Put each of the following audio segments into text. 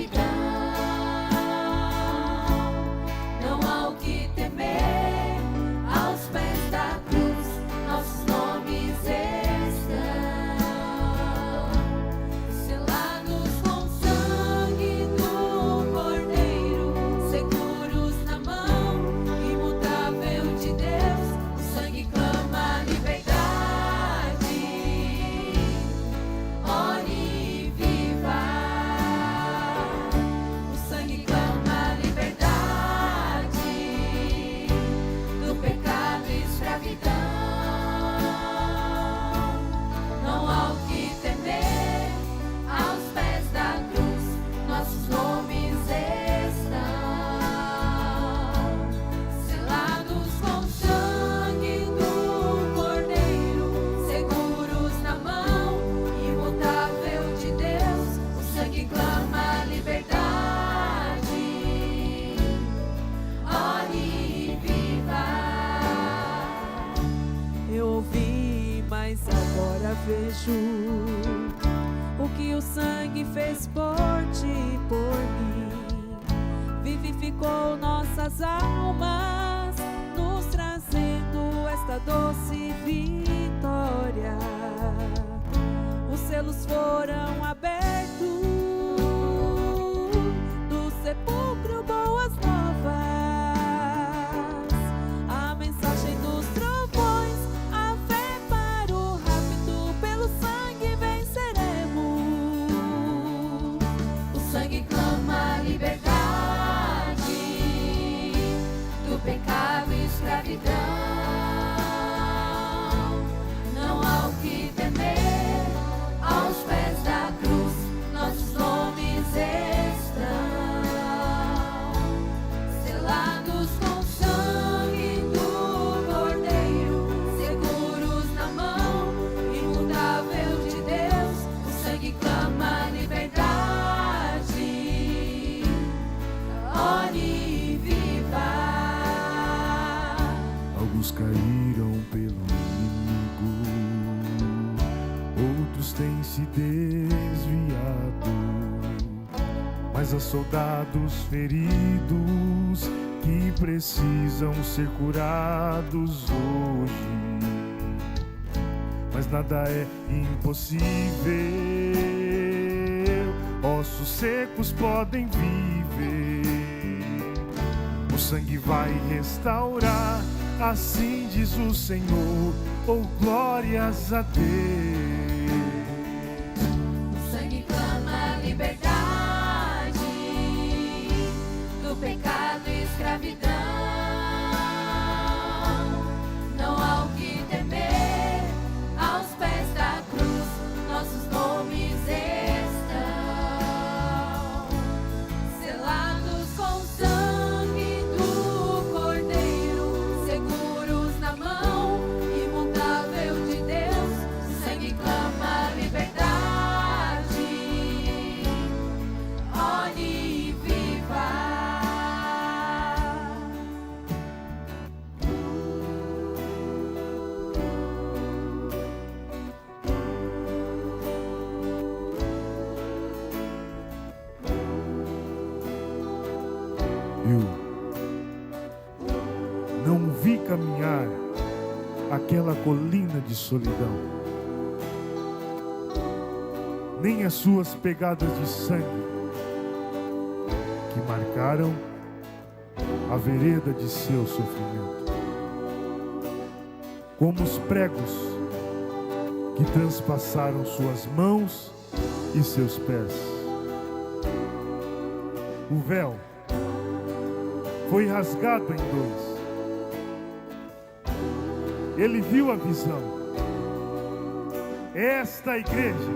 escravidão. Não há o que temer, aos pés da cruz nossos nomes estão, selados com o sangue do Cordeiro, seguros na mão imutável de Deus. O sangue clama a liberdade. Ore viva. O sangue clama a liberdade do pecado e escravidão. Não há o que temer, aos pés da cruz nossos nomes estão, selados com o sangue do Cordeiro, seguros na mão imutável de Deus. O sangue clama a liberdade. Ore viva. Eu ouvi, mas agora vejo o que o sangue fez por ti e por mim. Vivificou nossas almas, nos trazendo esta doce vitória. Os selos foram abertos, do sepulcro boas novas. A mensagem dos trovões, a fé para o rápido, pelo sangue venceremos. O sangue clama a liberdade do pecado e escravidão. Não há o que temer, aos pés da cruz nossos nomes estão, selados com o sangue do Cordeiro, seguros na mão imutável de Deus. O sangue clama a liberdade. Ore viva. Alguns caíram pelo inimigo, outros têm se desviado, mas há soldados feridos que precisam ser curados hoje. Mas nada é impossível, ossos secos podem viver. O sangue vai restaurar, assim diz o Senhor. Oh, glórias a Deus. O sangue clama a liberdade do pecado e escravidão. Não há o que temer, aos pés da cruz nossos nomes estão, selados com o sangue do Cordeiro, seguros na mão imutável de Deus. O sangue clama a liberdade. Ore viva. Eu não vi caminhar aquela colina de solidão, nem as suas pegadas de sangue que marcaram a vereda de seu sofrimento, como os pregos que transpassaram suas mãos e seus pés. O véu foi rasgado em dois. Ele viu a visão. Esta igreja,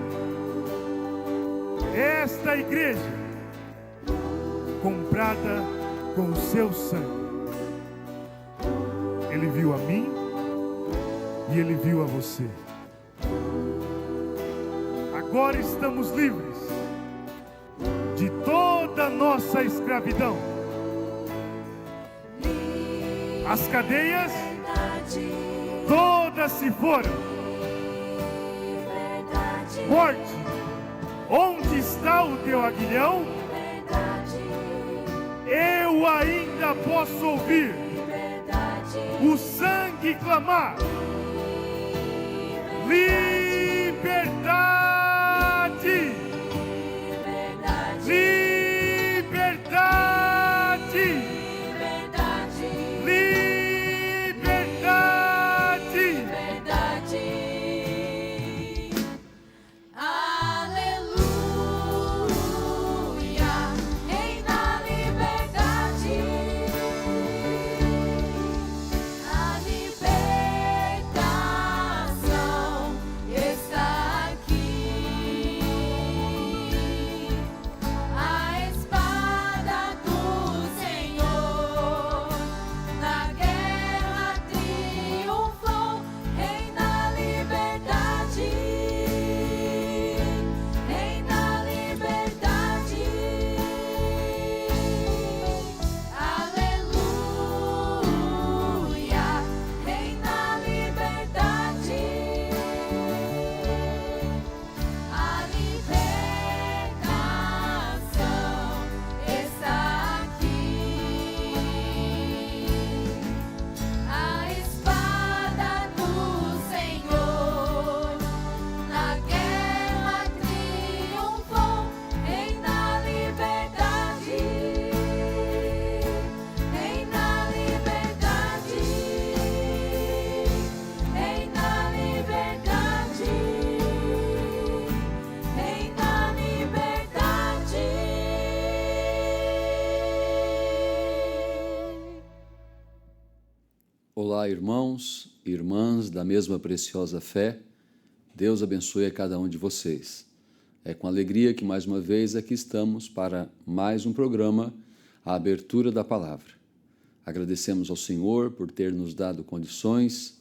comprada com o seu sangue. Ele viu a mim e ele viu a você. Agora estamos livres de toda a nossa escravidão. As cadeias todas se foram. Morte, onde está o teu aguilhão? posso ouvir liberdade, o sangue clamar. Liberdade! liberdade, Liberdade! liberdade, Liberdade! liberdade. Aleluia, reina a liberdade. A libertação está aqui. A espada do Senhor na guerra triunfou. Reina a liberdade. Reina a liberdade. Aleluia, reina a liberdade. A libertação está aqui. A espada do Senhor na guerra triunfou. Reina a liberdade. Reina a liberdade. Reina a liberdade. Reina a liberdade. Olá, irmãos e irmãs da mesma preciosa fé. Deus abençoe a cada um de vocês. É com alegria que mais uma vez aqui estamos para mais um programa, a abertura da palavra. Agradecemos ao Senhor por ter nos dado condições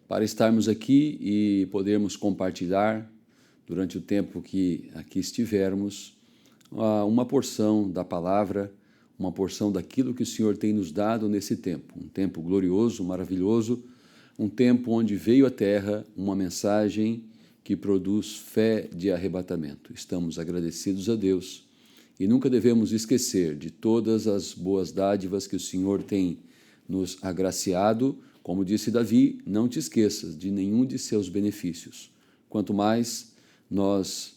para estarmos aqui e podermos compartilhar durante o tempo que aqui estivermos uma porção da palavra, uma porção daquilo que o Senhor tem nos dado nesse tempo, um tempo glorioso, maravilhoso, um tempo onde veio à terra uma mensagem que produz fé de arrebatamento. Estamos agradecidos a Deus e nunca devemos esquecer de todas as boas dádivas que o Senhor tem nos agraciado. Como disse Davi, não te esqueças de nenhum de seus benefícios. Quanto mais nós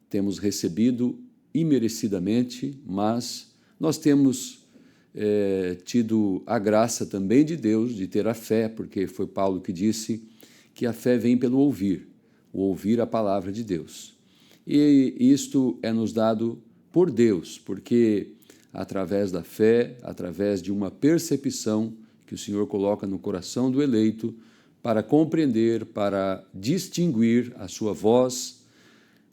temos recebido imerecidamente, mas nós temos tido a graça também de Deus de ter a fé, porque foi Paulo que disse que a fé vem pelo ouvir, o ouvir a palavra de Deus. E isto é nos dado por Deus, porque através da fé, através de uma percepção que o Senhor coloca no coração do eleito, para compreender, para distinguir a sua voz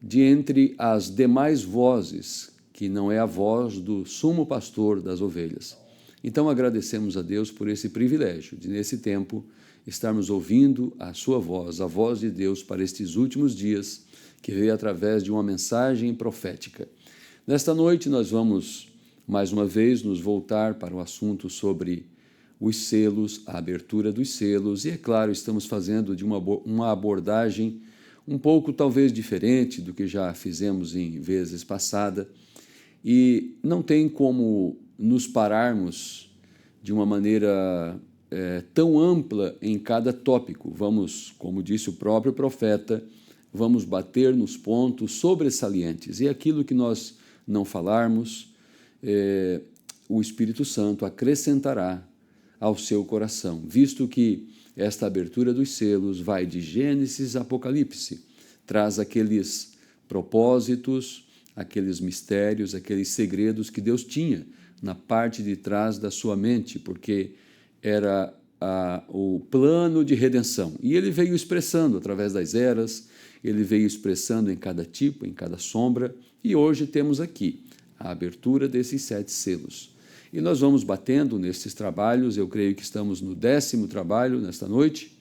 de entre as demais vozes, que não é a voz do sumo pastor das ovelhas. Então agradecemos a Deus por esse privilégio de, nesse tempo, estarmos ouvindo a sua voz, a voz de Deus para estes últimos dias, que veio através de uma mensagem profética. Nesta noite nós vamos, mais uma vez, nos voltar para o assunto sobre os selos, a abertura dos selos, e é claro, estamos fazendo de uma abordagem um pouco talvez diferente do que já fizemos em vezes passadas, e não tem como nos pararmos de uma maneira tão ampla em cada tópico. Vamos, como disse o próprio profeta, vamos bater nos pontos sobressalientes, e aquilo que nós não falarmos, o Espírito Santo acrescentará ao seu coração, visto que esta abertura dos selos vai de Gênesis a Apocalipse, traz aqueles propósitos, aqueles mistérios, aqueles segredos que Deus tinha na parte de trás da sua mente, porque era o plano de redenção. E ele veio expressando através das eras, ele veio expressando em cada tipo, em cada sombra, e hoje temos aqui a abertura desses 7 selos. E nós vamos batendo nesses trabalhos, eu creio que estamos no 10º trabalho nesta noite,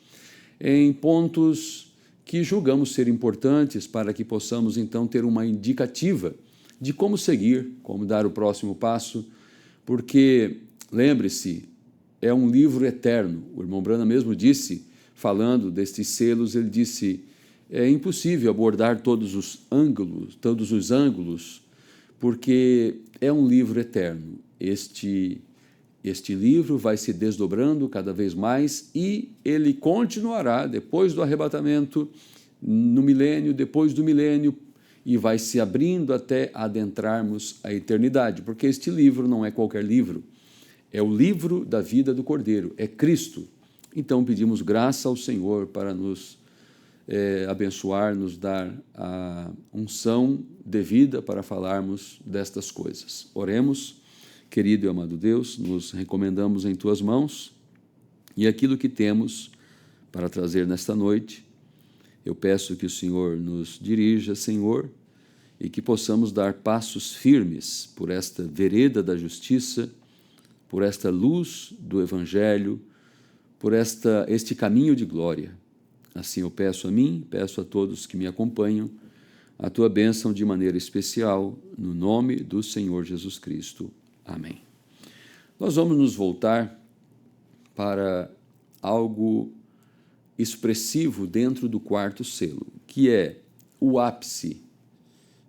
em pontos que julgamos ser importantes para que possamos então ter uma indicativa de como seguir, como dar o próximo passo, porque, lembre-se, é um livro eterno. O irmão Branham mesmo disse, falando destes selos, ele disse, é impossível abordar todos os ângulos, porque é um livro eterno. Este Este livro vai se desdobrando cada vez mais e ele continuará depois do arrebatamento, no milênio, depois do milênio, e vai se abrindo até adentrarmos a eternidade, porque este livro não é qualquer livro, é o livro da vida do Cordeiro, é Cristo. Então pedimos graça ao Senhor para nos abençoar, nos dar a unção devida para falarmos destas coisas. Oremos. Querido e amado Deus, nos recomendamos em Tuas mãos e aquilo que temos para trazer nesta noite, eu peço que o Senhor nos dirija, Senhor, e que possamos dar passos firmes por esta vereda da justiça, por esta luz do Evangelho, por este caminho de glória. Assim eu peço a mim, peço a todos que me acompanham, a Tua bênção de maneira especial, no nome do Senhor Jesus Cristo. Amém. Nós vamos nos voltar para algo expressivo dentro do quarto selo, que é o ápice,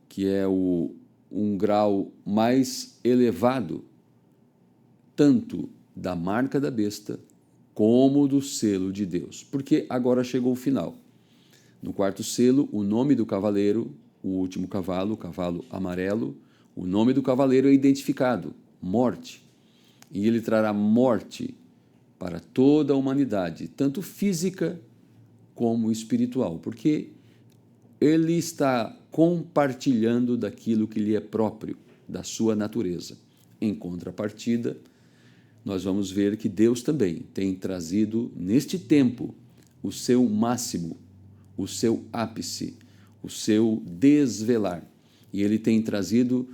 que é um grau mais elevado, tanto da marca da besta, como do selo de Deus, porque agora chegou o final. No quarto selo, o nome do cavaleiro, o último cavalo, o cavalo amarelo, o nome do cavaleiro é identificado, morte, e ele trará morte para toda a humanidade, tanto física como espiritual, porque ele está compartilhando daquilo que lhe é próprio, da sua natureza. Em contrapartida, nós vamos ver que Deus também tem trazido neste tempo o seu máximo, o seu ápice, o seu desvelar, e ele tem trazido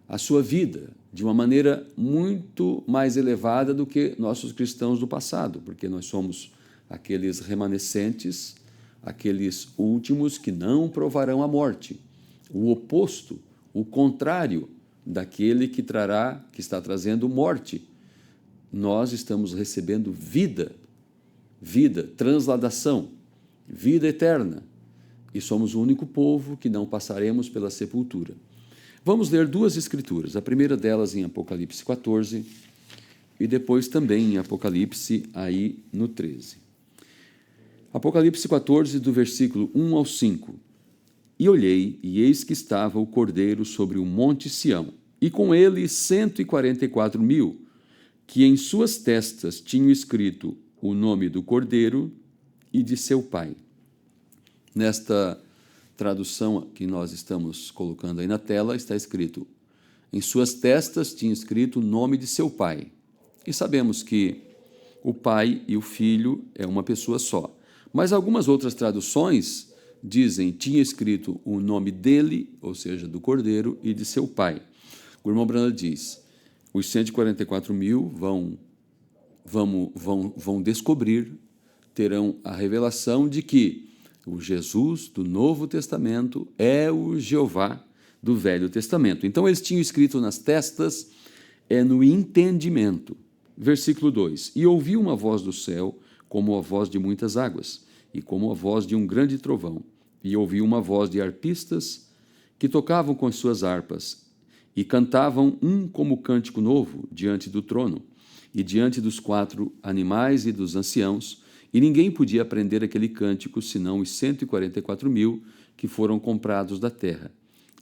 a sua vida de uma maneira muito mais elevada do que nossos cristãos do passado, porque nós somos aqueles remanescentes, aqueles últimos que não provarão a morte, o oposto, o contrário daquele que está trazendo morte. Nós estamos recebendo vida, transladação, vida eterna, e somos o único povo que não passaremos pela sepultura. Vamos ler duas escrituras, a primeira delas em Apocalipse 14 e depois também em Apocalipse aí no 13. Apocalipse 14, do versículo 1 ao 5. E olhei, e eis que estava o Cordeiro sobre o monte Sião, e com ele 144.000, que em suas testas tinham escrito o nome do Cordeiro e de seu Pai. Nesta tradução que nós estamos colocando aí na tela, está escrito, em suas testas tinha escrito o nome de seu Pai. E sabemos que o Pai e o Filho é uma pessoa só. Mas algumas outras traduções dizem, tinha escrito o nome dele, ou seja, do Cordeiro, e de seu Pai. O irmão Branham diz, os 144.000 vão descobrir, terão a revelação de que o Jesus do Novo Testamento é o Jeová do Velho Testamento. Então, eles tinham escrito nas testas, no entendimento. Versículo 2. E ouvi uma voz do céu, como a voz de muitas águas, e como a voz de um grande trovão. E ouvi uma voz de arpistas, que tocavam com as suas harpas, e cantavam como cântico novo diante do trono, e diante dos 4 animais e dos anciãos, e ninguém podia aprender aquele cântico, senão os 144.000 que foram comprados da terra.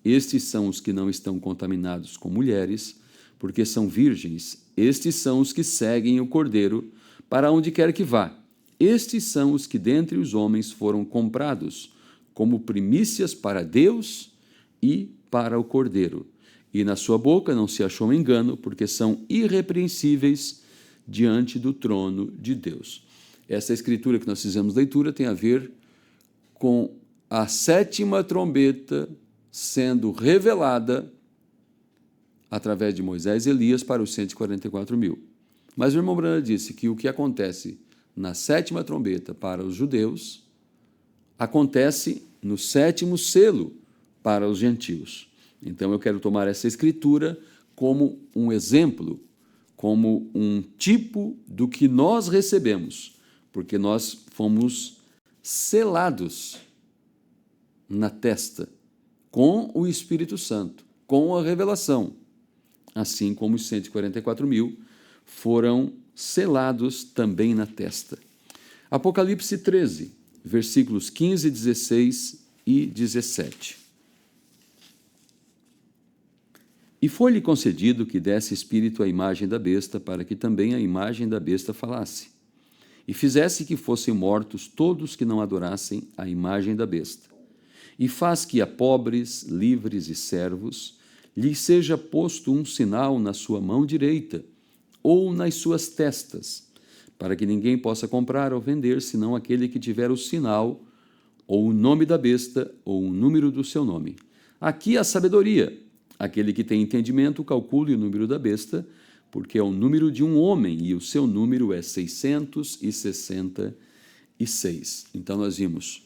Estes são os que não estão contaminados com mulheres, porque são virgens. Estes são os que seguem o Cordeiro, para onde quer que vá. Estes são os que dentre os homens foram comprados, como primícias para Deus e para o Cordeiro. E na sua boca não se achou engano, porque são irrepreensíveis diante do trono de Deus. Essa escritura que nós fizemos leitura tem a ver com a 7ª trombeta sendo revelada através de Moisés e Elias para os 144.000. Mas o irmão Branham disse que o que acontece na 7ª trombeta para os judeus acontece no 7º selo para os gentios. Então eu quero tomar essa escritura como um exemplo, como um tipo do que nós recebemos, porque nós fomos selados na testa com o Espírito Santo, com a revelação, assim como os 144.000 foram selados também na testa. Apocalipse 13, versículos 15, 16 e 17. E foi-lhe concedido que desse espírito à imagem da besta, para que também a imagem da besta falasse, e fizesse que fossem mortos todos que não adorassem a imagem da besta. E faz que a pobres, livres e servos lhe seja posto um sinal na sua mão direita ou nas suas testas, para que ninguém possa comprar ou vender, senão aquele que tiver o sinal, ou o nome da besta, ou o número do seu nome. Aqui a sabedoria. Aquele que tem entendimento, calcule o número da besta, porque é o número de um homem, e o seu número é 666. Então nós vimos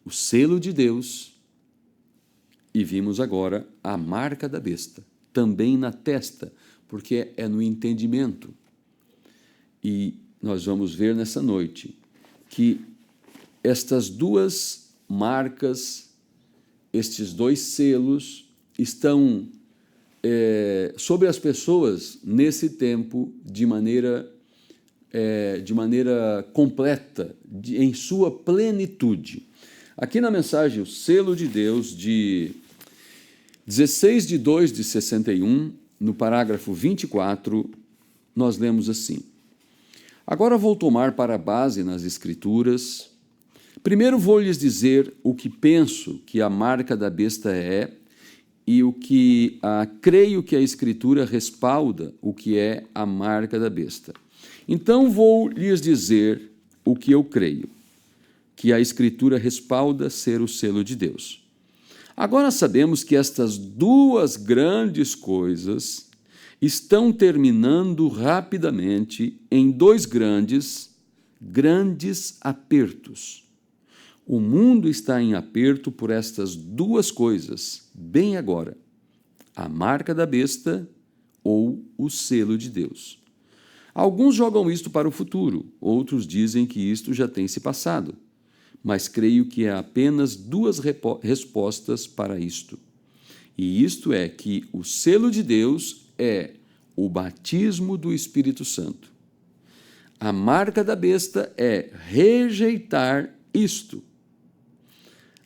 o selo de Deus e vimos agora a marca da besta, também na testa, porque é no entendimento. E nós vamos ver nessa noite que estas duas marcas, estes dois selos, estão sobre as pessoas nesse tempo de maneira completa, em sua plenitude. Aqui na mensagem, o selo de Deus, de 16/2/61, no parágrafo 24, nós lemos assim: Agora vou tomar para base nas Escrituras. Primeiro vou lhes dizer o que penso que a marca da besta é e o que creio que a Escritura respalda o que é a marca da besta. Então vou lhes dizer o que eu creio, que a Escritura respalda ser o selo de Deus. Agora sabemos que estas duas grandes coisas estão terminando rapidamente em dois grandes apertos. O mundo está em aperto por estas duas coisas, bem agora: a marca da besta ou o selo de Deus. Alguns jogam isto para o futuro, outros dizem que isto já tem se passado, mas creio que há apenas duas respostas para isto. E isto é que o selo de Deus é o batismo do Espírito Santo. A marca da besta é rejeitar isto.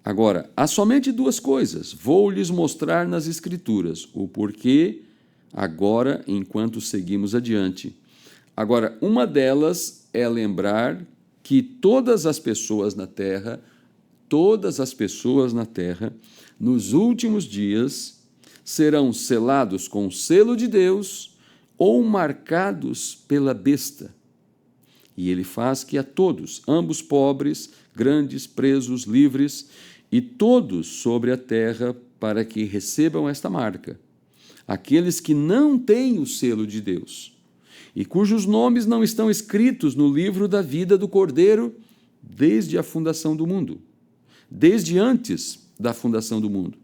Agora, há somente duas coisas. Vou lhes mostrar nas Escrituras o porquê agora, enquanto seguimos adiante. Agora, uma delas é lembrar que todas as pessoas na Terra, nos últimos dias, serão selados com o selo de Deus ou marcados pela besta. E ele faz que a todos, ambos pobres, grandes, presos, livres, e todos sobre a terra, para que recebam esta marca. Aqueles que não têm o selo de Deus, e cujos nomes não estão escritos no livro da vida do Cordeiro desde a fundação do mundo, desde antes da fundação do mundo.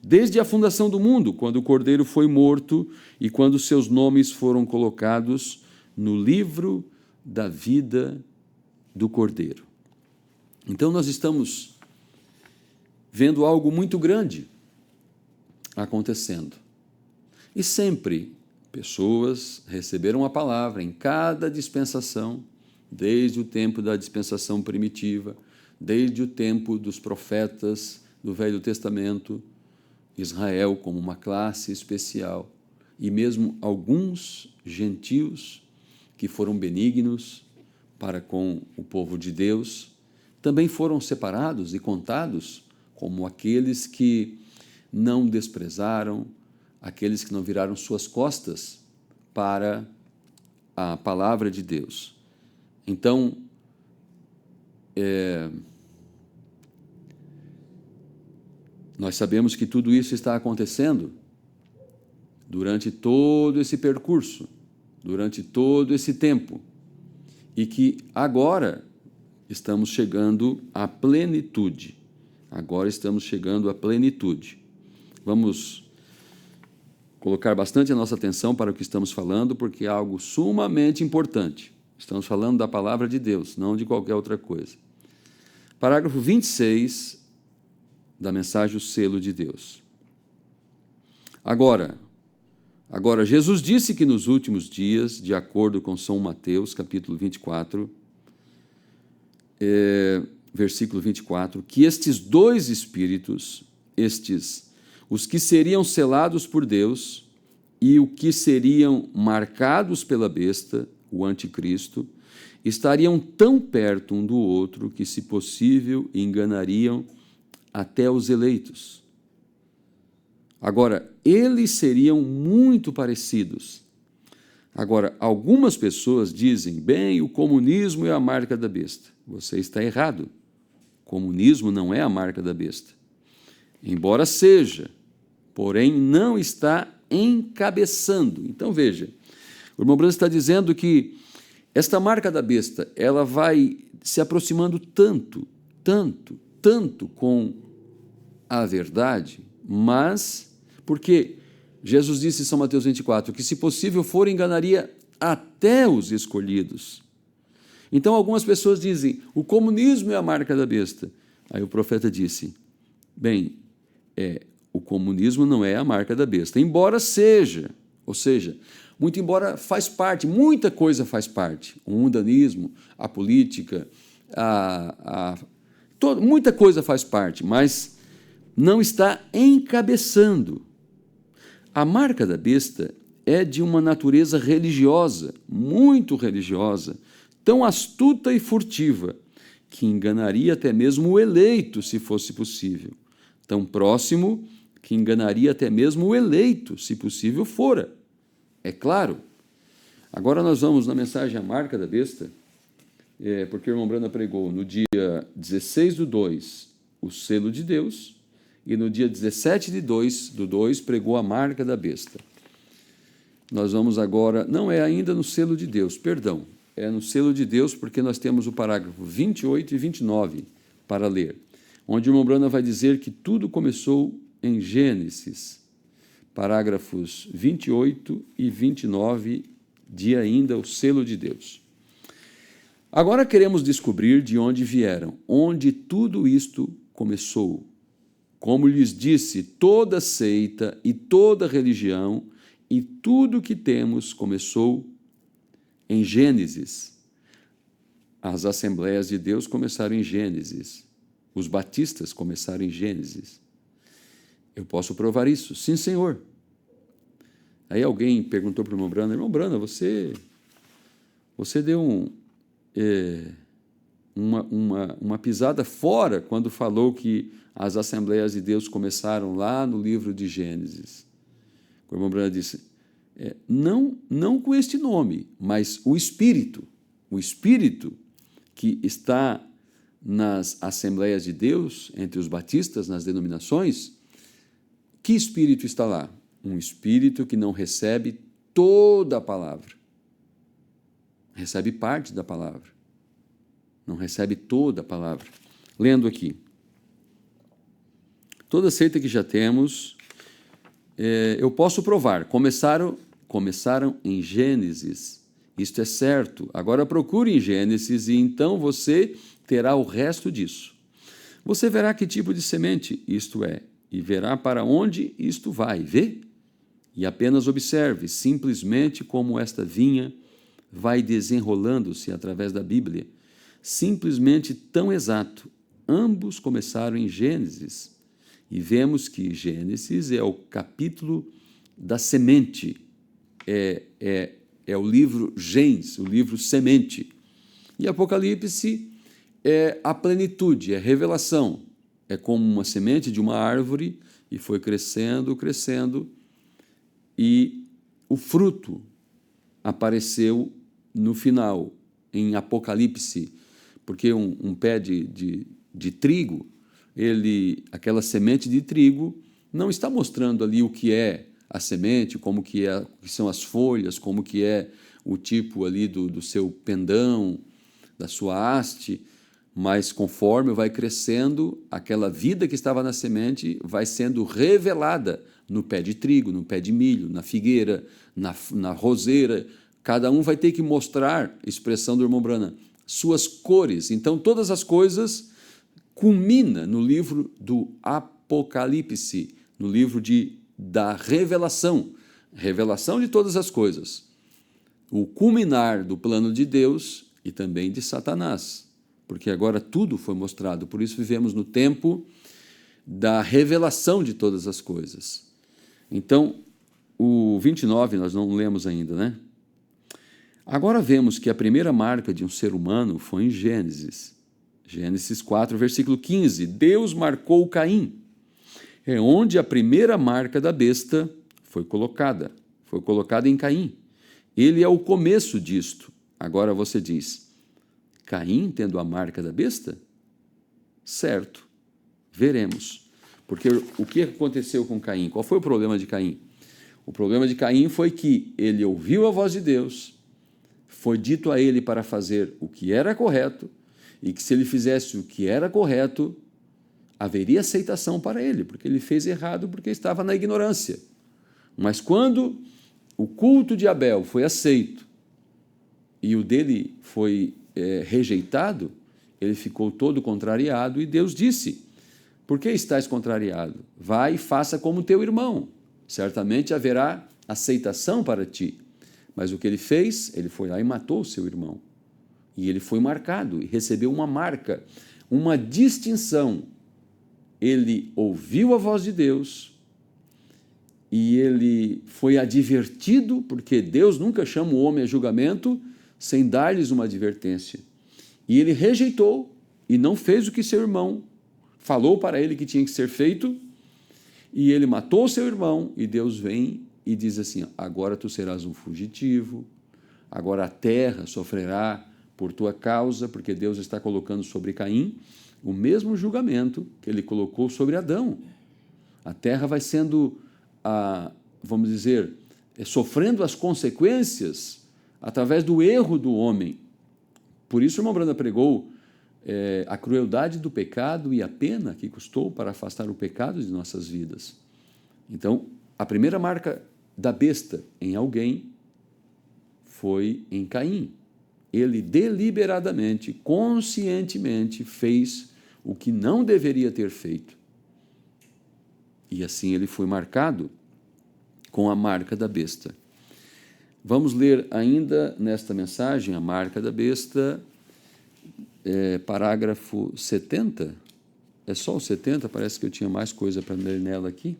Desde a fundação do mundo, quando o Cordeiro foi morto e quando seus nomes foram colocados no livro da vida do Cordeiro. Então nós estamos vendo algo muito grande acontecendo. E sempre pessoas receberam a palavra em cada dispensação, desde o tempo da dispensação primitiva, desde o tempo dos profetas do Velho Testamento, Israel como uma classe especial, e mesmo alguns gentios que foram benignos para com o povo de Deus, também foram separados e contados como aqueles que não desprezaram, aqueles que não viraram suas costas para a palavra de Deus. Então, nós sabemos que tudo isso está acontecendo durante todo esse percurso, durante todo esse tempo, e que agora estamos chegando à plenitude. Agora estamos chegando à plenitude. Vamos colocar bastante a nossa atenção para o que estamos falando, porque é algo sumamente importante. Estamos falando da palavra de Deus, não de qualquer outra coisa. Parágrafo 26 da mensagem O Selo de Deus. Agora, Agora, Jesus disse que nos últimos dias, de acordo com São Mateus, capítulo 24, versículo 24, que estes dois espíritos, os que seriam selados por Deus e o que seriam marcados pela besta, o anticristo, estariam tão perto um do outro que, se possível, enganariam até os eleitos. Agora, eles seriam muito parecidos. Agora, algumas pessoas dizem, bem, o comunismo é a marca da besta. Você está errado. O comunismo não é a marca da besta. Embora seja, porém não está encabeçando. Então, veja, o irmão Branham está dizendo que esta marca da besta, ela vai se aproximando tanto com a verdade, mas porque Jesus disse em São Mateus 24 que, se possível for, enganaria até os escolhidos. Então, algumas pessoas dizem, o comunismo é a marca da besta. Aí o profeta disse, bem, o comunismo não é a marca da besta, embora seja, ou seja, muito embora faz parte, muita coisa faz parte, o mundanismo, a política, muita coisa faz parte, mas não está encabeçando. A marca da besta é de uma natureza religiosa, muito religiosa, tão astuta e furtiva, que enganaria até mesmo o eleito, se fosse possível. Tão próximo que enganaria até mesmo o eleito, se possível fora. É claro. Agora nós vamos na mensagem A Marca da Besta, porque o irmão Branham pregou no dia 16/2 o selo de Deus, e no dia 17/2 pregou a marca da besta. Nós vamos agora, não é ainda no selo de Deus, perdão, é no selo de Deus, porque nós temos o parágrafo 28 e 29 para ler, onde o irmão Branham vai dizer que tudo começou em Gênesis, parágrafos 28 e 29, de ainda o selo de Deus. Agora queremos descobrir de onde vieram, onde tudo isto começou. Como lhes disse, toda seita e toda religião e tudo que temos começou em Gênesis. As Assembleias de Deus começaram em Gênesis. Os batistas começaram em Gênesis. Eu posso provar isso? Sim, Senhor. Aí alguém perguntou para o irmão Branham, você deu uma pisada fora quando falou que as Assembleias de Deus começaram lá no livro de Gênesis. O irmão Branham disse, não com este nome, mas o Espírito que está nas Assembleias de Deus, entre os batistas, nas denominações, que Espírito está lá? Um Espírito que não recebe toda a palavra. Recebe parte da palavra. Não recebe toda a palavra. Lendo aqui. Toda seita que já temos, eu posso provar. Começaram em Gênesis. Isto é certo. Agora procure em Gênesis e então você terá o resto disso. Você verá que tipo de semente isto é, e verá para onde isto vai. Vê? E apenas observe simplesmente como esta vinha vai desenrolando-se através da Bíblia. Simplesmente tão exato. Ambos começaram em Gênesis. E vemos que Gênesis é o capítulo da semente. É o livro gens, o livro semente. E Apocalipse é a plenitude, é a revelação. É como uma semente de uma árvore e foi crescendo, e o fruto apareceu no final, em Apocalipse, porque um pé de trigo, aquela semente de trigo, não está mostrando ali o que é a semente, como que são as folhas, como que é o tipo ali do seu pendão, da sua haste, mas conforme vai crescendo, aquela vida que estava na semente vai sendo revelada no pé de trigo, no pé de milho, na figueira, na roseira. Cada um vai ter que mostrar, expressão do irmão Branham, suas cores. Então, todas as coisas culmina no livro do Apocalipse, no livro da revelação. revelação de todas as coisas, o culminar do plano de Deus e também de Satanás, porque agora tudo foi mostrado, por isso vivemos no tempo da revelação de todas as coisas. Então, o 29 nós não lemos ainda, né? Agora vemos que a primeira marca de um ser humano foi em Gênesis. Gênesis 4, versículo 15. Deus marcou Caim. É onde a primeira marca da besta foi colocada em Caim. Ele é o começo disto. Agora você diz, Caim tendo a marca da besta? Certo, veremos. Porque o que aconteceu com Caim? Qual foi o problema de Caim? O problema de Caim foi que ele ouviu a voz de Deus, foi dito a ele para fazer o que era correto, e que se ele fizesse o que era correto, haveria aceitação para ele, porque ele fez errado, porque estava na ignorância. Mas quando o culto de Abel foi aceito e o dele foi rejeitado, ele ficou todo contrariado e Deus disse, por que estás contrariado? Vai e faça como teu irmão, certamente haverá aceitação para ti. Mas o que ele fez? Ele foi lá e matou o seu irmão. E ele foi marcado e recebeu uma marca, uma distinção. Ele ouviu a voz de Deus e ele foi advertido, porque Deus nunca chama o homem a julgamento sem dar-lhes uma advertência. E ele rejeitou e não fez o que seu irmão falou para ele que tinha que ser feito, e ele matou seu irmão, e Deus vem e diz assim, agora tu serás um fugitivo, agora a terra sofrerá por tua causa, porque Deus está colocando sobre Caim o mesmo julgamento que ele colocou sobre Adão. A terra vai sendo, vamos dizer, sofrendo as consequências através do erro do homem. Por isso o irmão Branda pregou a crueldade do pecado e a pena que custou para afastar o pecado de nossas vidas. Então, a primeira marca da besta em alguém foi em Caim. Ele deliberadamente, conscientemente fez o que não deveria ter feito. E assim ele foi marcado com a marca da besta. Vamos ler ainda nesta mensagem a marca da besta, parágrafo 70. É só o 70? Parece que eu tinha mais coisa para ler nela aqui.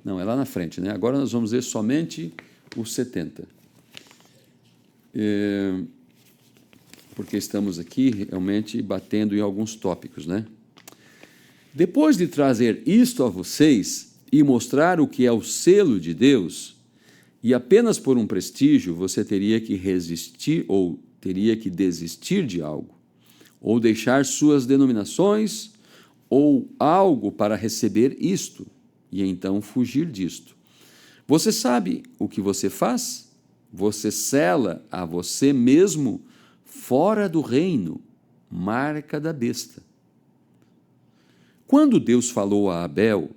Não, é lá na frente, né? Agora nós vamos ler somente o 70. Porque estamos aqui realmente batendo em alguns tópicos, né? Depois de trazer isto a vocês e mostrar o que é o selo de Deus, e apenas por um prestígio você teria que resistir ou teria que desistir de algo, ou deixar suas denominações, ou algo para receber isto, e então fugir disto. Você sabe o que você faz? Você sela a você mesmo fora do reino, marca da besta. Quando Deus falou a Abel,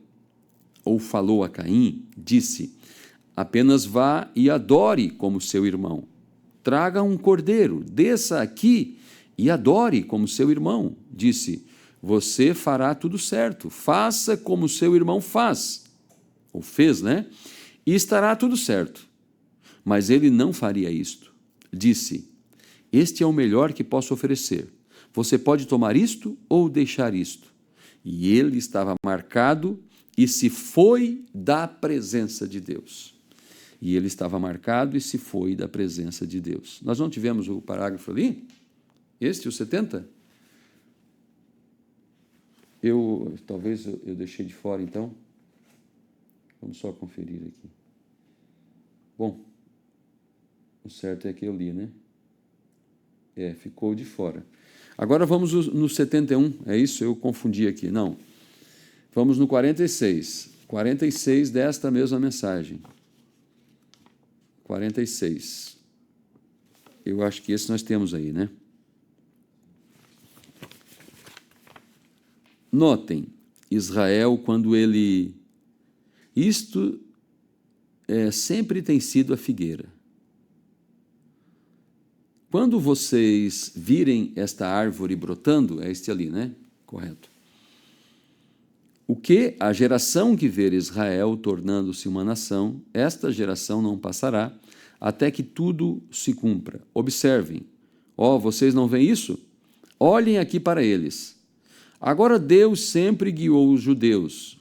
ou falou a Caim, disse, apenas vá e adore como seu irmão. Traga um cordeiro, desça aqui e adore como seu irmão. Disse, você fará tudo certo, faça como seu irmão faz. Ou fez, né? E estará tudo certo. Mas ele não faria isto. Disse, este é o melhor que posso oferecer. Você pode tomar isto ou deixar isto. E ele estava marcado e se foi da presença de Deus. E ele estava marcado e se foi da presença de Deus. Nós não tivemos o parágrafo ali? Este, o 70? Talvez eu deixei de fora, então. Vamos só conferir aqui. Bom, o certo é que eu li, né? Ficou de fora. Agora vamos no 71, é isso? Eu confundi aqui. Não. Vamos no 46. 46 desta mesma mensagem. 46. Eu acho que esse nós temos aí, né? Notem, Israel, quando ele... Isto sempre tem sido a figueira. Quando vocês virem esta árvore brotando, é este ali, né? Correto. o que a geração que ver Israel tornando-se uma nação, esta geração não passará até que tudo se cumpra. Observem. Vocês não veem isso? Olhem aqui para eles. Agora Deus sempre guiou os judeus.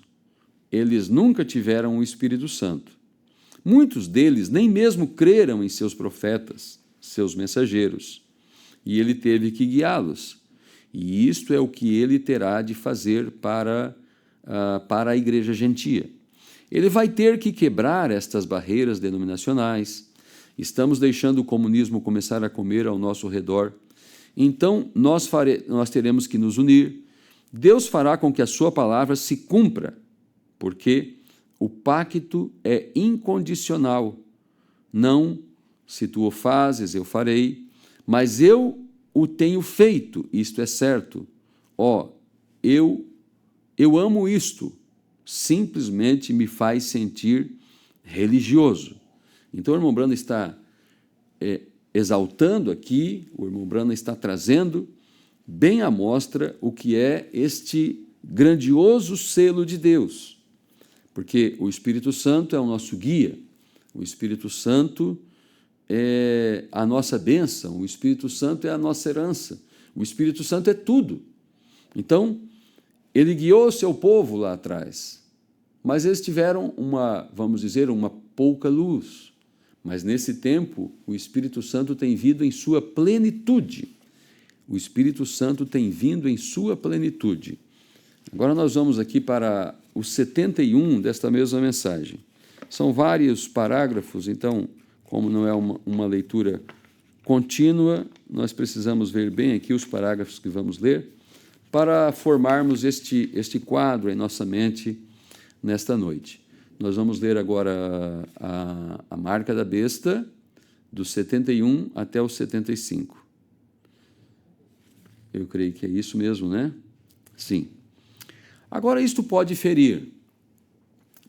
Eles nunca tiveram o Espírito Santo. Muitos deles nem mesmo creram em seus profetas, seus mensageiros. E ele teve que guiá-los. E isto é o que ele terá de fazer para a igreja gentia. Ele vai ter que quebrar estas barreiras denominacionais. Estamos deixando o comunismo começar a comer ao nosso redor. Então, nós teremos que nos unir. Deus fará com que a sua palavra se cumpra, porque o pacto é incondicional. Não, se tu o fazes, eu farei, mas eu o tenho feito, isto é certo. Eu amo isto, simplesmente me faz sentir religioso. Então o irmão Branham está exaltando aqui, o irmão Branham está trazendo bem à mostra o que é este grandioso selo de Deus, porque o Espírito Santo é o nosso guia, o Espírito Santo é a nossa bênção, o Espírito Santo é a nossa herança, o Espírito Santo é tudo. Então, ele guiou o seu povo lá atrás, mas eles tiveram vamos dizer, uma pouca luz. Mas nesse tempo, o Espírito Santo tem vindo em sua plenitude. O Espírito Santo tem vindo em sua plenitude. Agora nós vamos aqui para o 71 desta mesma mensagem. São vários parágrafos, então, como não é uma leitura contínua, nós precisamos ver bem aqui os parágrafos que vamos ler para formarmos este quadro em nossa mente nesta noite. Nós vamos ler agora a marca da besta, do 71 até o 75. Eu creio que é isso mesmo, né? Sim. Agora, isto pode ferir.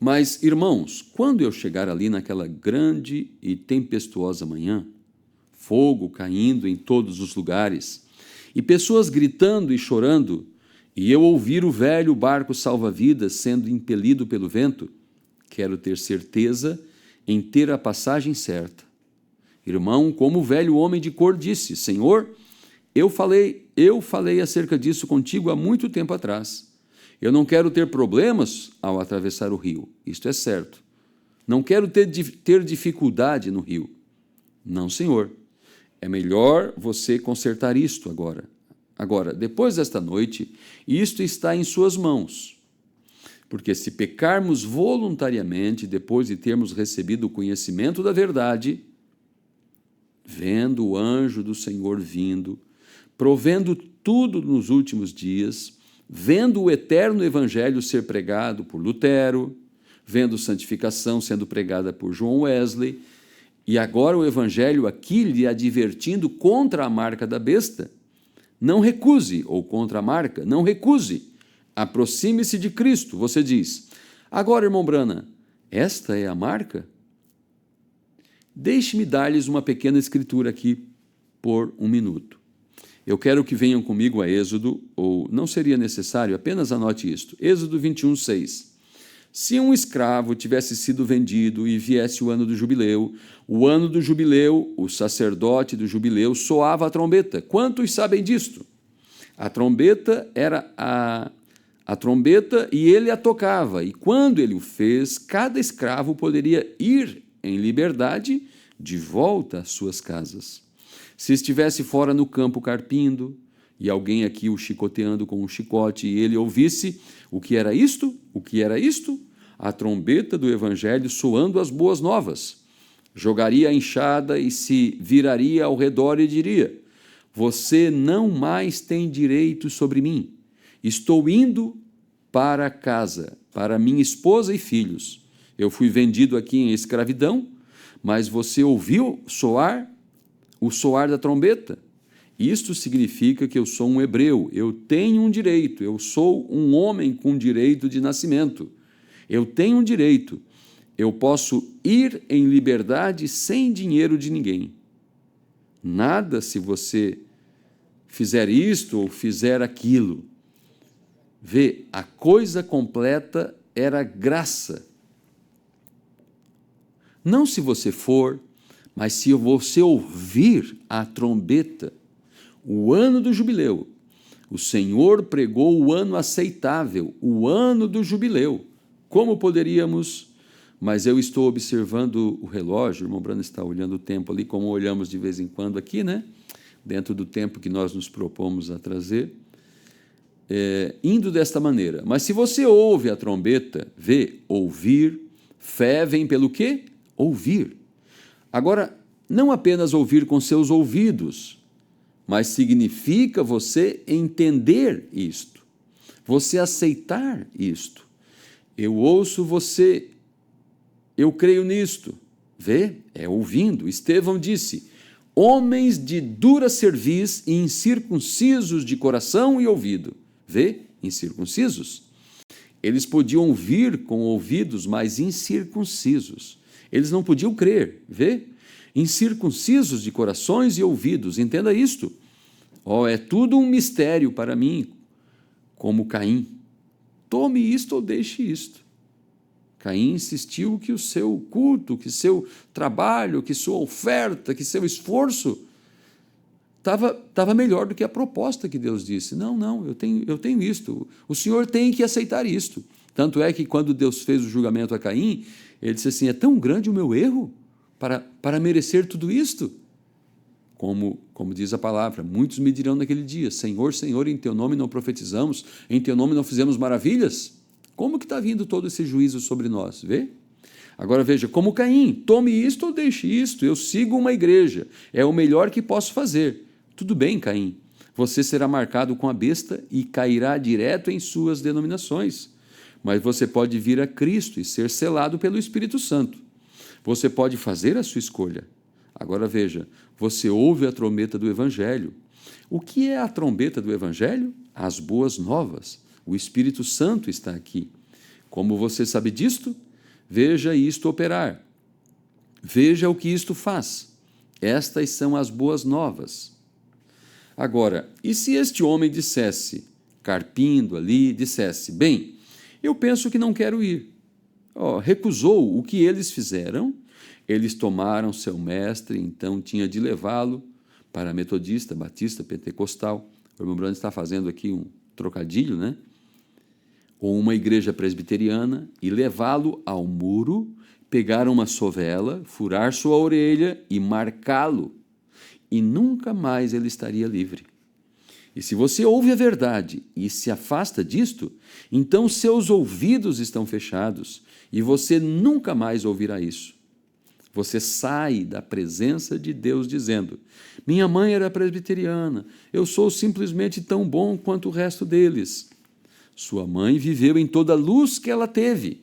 Mas, irmãos, quando eu chegar ali naquela grande e tempestuosa manhã, fogo caindo em todos os lugares, e pessoas gritando e chorando, e eu ouvir o velho barco salva-vidas sendo impelido pelo vento, quero ter certeza em ter a passagem certa. Irmão, como o velho homem de cor disse, Senhor, eu falei acerca disso contigo há muito tempo atrás. Eu não quero ter problemas ao atravessar o rio, isto é certo. Não quero ter dificuldade no rio. Não, Senhor. É melhor você consertar isto agora. Agora, depois desta noite, isto está em suas mãos. Porque se pecarmos voluntariamente, depois de termos recebido o conhecimento da verdade, vendo o anjo do Senhor vindo, provendo tudo nos últimos dias, vendo o eterno evangelho ser pregado por Lutero, vendo santificação sendo pregada por John Wesley, e agora o evangelho aqui lhe advertindo contra a marca da besta, não recuse, ou contra a marca, não recuse, aproxime-se de Cristo. Você diz, agora, irmão Branham, esta é a marca? Deixe-me dar-lhes uma pequena escritura aqui por um minuto. Eu quero que venham comigo a Êxodo, ou não seria necessário, apenas anote isto. Êxodo 21, 6. Se um escravo tivesse sido vendido e viesse o ano do jubileu, o sacerdote do jubileu soava a trombeta. Quantos sabem disto? A trombeta era a trombeta e ele a tocava, e quando ele o fez, cada escravo poderia ir em liberdade de volta às suas casas. Se estivesse fora no campo carpindo, e alguém aqui o chicoteando com um chicote, e ele ouvisse, o que era isto? O que era isto? A trombeta do evangelho soando as boas novas. Jogaria a enxada e se viraria ao redor e diria, você não mais tem direito sobre mim. Estou indo para casa, para minha esposa e filhos. Eu fui vendido aqui em escravidão, mas você ouviu o soar da trombeta? Isto significa que eu sou um hebreu, eu tenho um direito, eu sou um homem com direito de nascimento. Eu tenho um direito, eu posso ir em liberdade sem dinheiro de ninguém. Nada se você fizer isto ou fizer aquilo. Vê, a coisa completa era graça. Não se você for, mas se você ouvir a trombeta, o ano do jubileu. O Senhor pregou o ano aceitável, o ano do jubileu. Como poderíamos... Mas eu estou observando o relógio, o irmão Brando está olhando o tempo ali, como olhamos de vez em quando aqui, né? Dentro do tempo que nós nos propomos a trazer, indo desta maneira. Mas se você ouve a trombeta, vê, ouvir, fé vem pelo quê? Ouvir. Agora, não apenas ouvir com seus ouvidos, mas significa você entender isto, você aceitar isto. Eu ouço você, eu creio nisto. Vê? É ouvindo. Estevão disse: homens de dura cerviz e incircuncisos de coração e ouvido. Vê? Incircuncisos. Eles podiam ouvir com ouvidos, mas incircuncisos. Eles não podiam crer. Vê? Incircuncisos de corações e ouvidos. Entenda isto. É tudo um mistério para mim, como Caim. Tome isto ou deixe isto. Caim insistiu que o seu culto, que seu trabalho, que sua oferta, que seu esforço estava melhor do que a proposta que Deus disse. Não, eu tenho isto. O Senhor tem que aceitar isto. Tanto é que quando Deus fez o julgamento a Caim, ele disse assim: é tão grande o meu erro para merecer tudo isto? Como diz a palavra, muitos me dirão naquele dia: Senhor, Senhor, em teu nome não profetizamos, em teu nome não fizemos maravilhas? Como que está vindo todo esse juízo sobre nós? Vê? Agora veja, como Caim, tome isto ou deixe isto, eu sigo uma igreja, é o melhor que posso fazer. Tudo bem, Caim, você será marcado com a besta e cairá direto em suas denominações, mas você pode vir a Cristo e ser selado pelo Espírito Santo. Você pode fazer a sua escolha. Agora veja, você ouve a trombeta do Evangelho. O que é a trombeta do Evangelho? As boas novas. O Espírito Santo está aqui. Como você sabe disto? Veja isto operar. Veja o que isto faz. Estas são as boas novas. Agora, e se este homem dissesse, carpindo ali, dissesse: bem, eu penso que não quero ir. Recusou o que eles fizeram. Eles tomaram seu mestre, então tinha de levá-lo para metodista, batista, pentecostal. O irmão Brando está fazendo aqui um trocadilho, né? Ou uma igreja presbiteriana, e levá-lo ao muro, pegar uma sovela, furar sua orelha e marcá-lo, e nunca mais ele estaria livre. E se você ouve a verdade e se afasta disto, então seus ouvidos estão fechados, e você nunca mais ouvirá isso. Você sai da presença de Deus dizendo: minha mãe era presbiteriana, eu sou simplesmente tão bom quanto o resto deles. Sua mãe viveu em toda a luz que ela teve,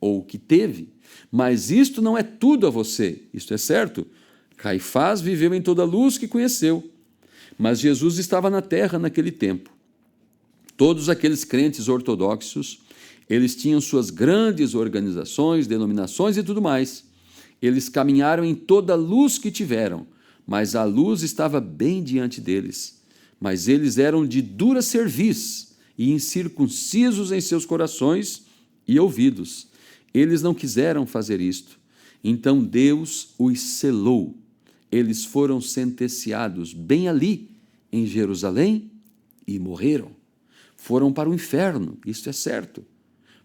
ou que teve, mas isto não é tudo a você, isto é certo. Caifás viveu em toda a luz que conheceu, mas Jesus estava na terra naquele tempo. Todos aqueles crentes ortodoxos, eles tinham suas grandes organizações, denominações e tudo mais. Eles caminharam em toda a luz que tiveram, mas a luz estava bem diante deles. Mas eles eram de dura cerviz e incircuncisos em seus corações e ouvidos. Eles não quiseram fazer isto. Então Deus os selou. Eles foram sentenciados bem ali, em Jerusalém, e morreram. Foram para o inferno, isto é certo.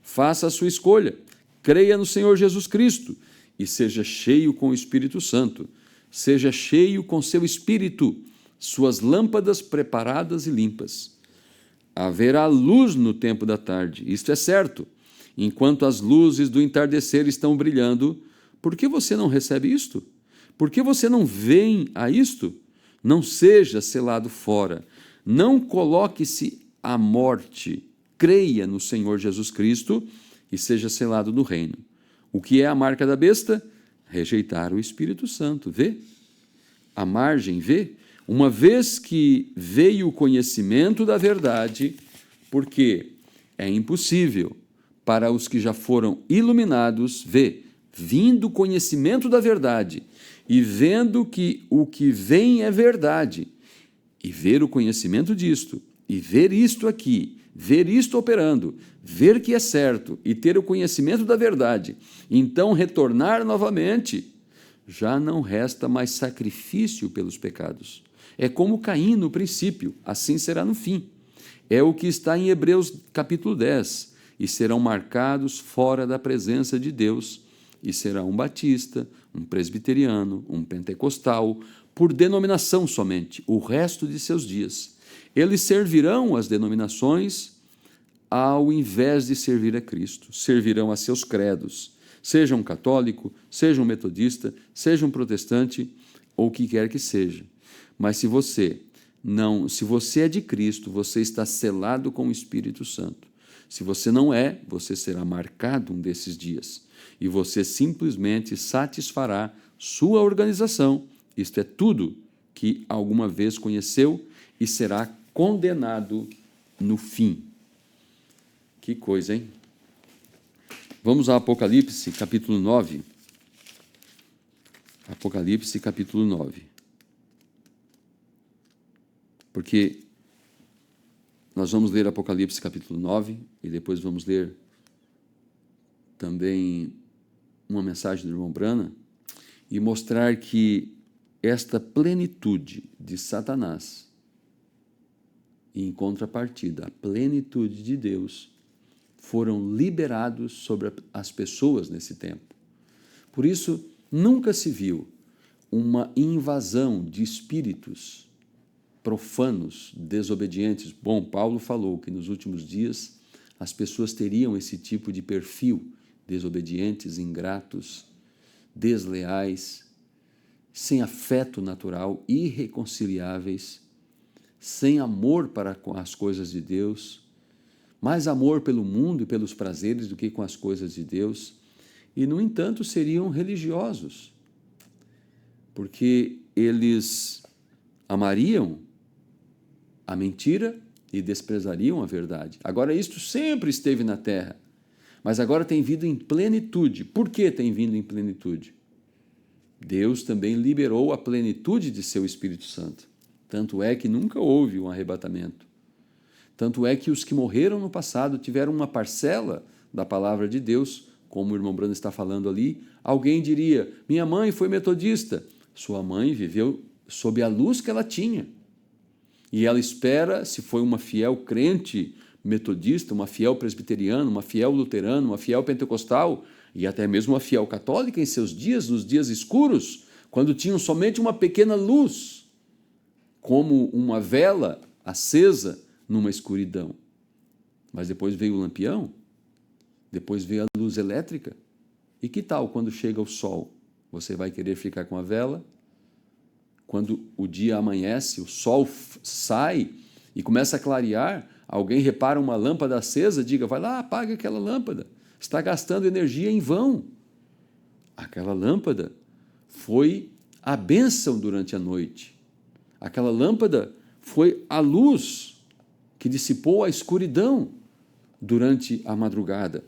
Faça a sua escolha. Creia no Senhor Jesus Cristo e seja cheio com o Espírito Santo. Seja cheio com seu Espírito, suas lâmpadas preparadas e limpas. Haverá luz no tempo da tarde, isto é certo. Enquanto as luzes do entardecer estão brilhando, por que você não recebe isto? Por que você não vem a isto? Não seja selado fora. Não coloque-se à morte. Creia no Senhor Jesus Cristo e seja selado no reino. O que é a marca da besta? Rejeitar o Espírito Santo. Vê? A margem, vê? Uma vez que veio o conhecimento da verdade, porque é impossível para os que já foram iluminados, vê, vindo o conhecimento da verdade e vendo que o que vem é verdade, e ver o conhecimento disto, e ver isto aqui, ver isto operando, ver que é certo e ter o conhecimento da verdade, então retornar novamente, já não resta mais sacrifício pelos pecados. É como Caim no princípio, assim será no fim. É o que está em Hebreus capítulo 10. E serão marcados fora da presença de Deus, e será um batista, um presbiteriano, um pentecostal, por denominação somente, o resto de seus dias. Eles servirão as denominações ao invés de servir a Cristo, servirão a seus credos, seja um católico, seja um metodista, seja um protestante, ou o que quer que seja. Mas se você é de Cristo, você está selado com o Espírito Santo. Se você não é, você será marcado um desses dias. E você simplesmente satisfará sua organização, isto é, tudo que alguma vez conheceu, e será condenado no fim. Que coisa, hein? Vamos a Apocalipse, capítulo 9. Apocalipse, capítulo 9. Porque nós vamos ler Apocalipse, capítulo 9, e depois vamos ler também uma mensagem do irmão Brana, e mostrar que esta plenitude de Satanás, em contrapartida, a plenitude de Deus, foram liberados sobre as pessoas nesse tempo. Por isso, nunca se viu uma invasão de espíritos profanos, desobedientes. Bom, Paulo falou que nos últimos dias as pessoas teriam esse tipo de perfil, desobedientes, ingratos, desleais, sem afeto natural, irreconciliáveis, sem amor para com as coisas de Deus, mais amor pelo mundo e pelos prazeres do que com as coisas de Deus, e, no entanto, seriam religiosos, porque eles amariam a mentira e desprezariam a verdade. Agora, isto sempre esteve na terra, mas agora tem vindo em plenitude. Por que tem vindo em plenitude? Deus também liberou a plenitude de seu Espírito Santo. Tanto é que nunca houve um arrebatamento. Tanto é que os que morreram no passado tiveram uma parcela da palavra de Deus, como o irmão Brando está falando ali. Alguém diria, minha mãe foi metodista. Sua mãe viveu sob a luz que ela tinha. E ela espera, se foi uma fiel crente metodista, uma fiel presbiteriana, uma fiel luterana, uma fiel pentecostal, e até mesmo uma fiel católica em seus dias, nos dias escuros, quando tinham somente uma pequena luz, como uma vela acesa numa escuridão. Mas depois veio o lampião, depois veio a luz elétrica. E que tal quando chega o sol? Você vai querer ficar com a vela? Quando o dia amanhece, o sol sai e começa a clarear, alguém repara uma lâmpada acesa, diga, vai lá, apaga aquela lâmpada. Está gastando energia em vão. Aquela lâmpada foi a bênção durante a noite. Aquela lâmpada foi a luz que dissipou a escuridão durante a madrugada.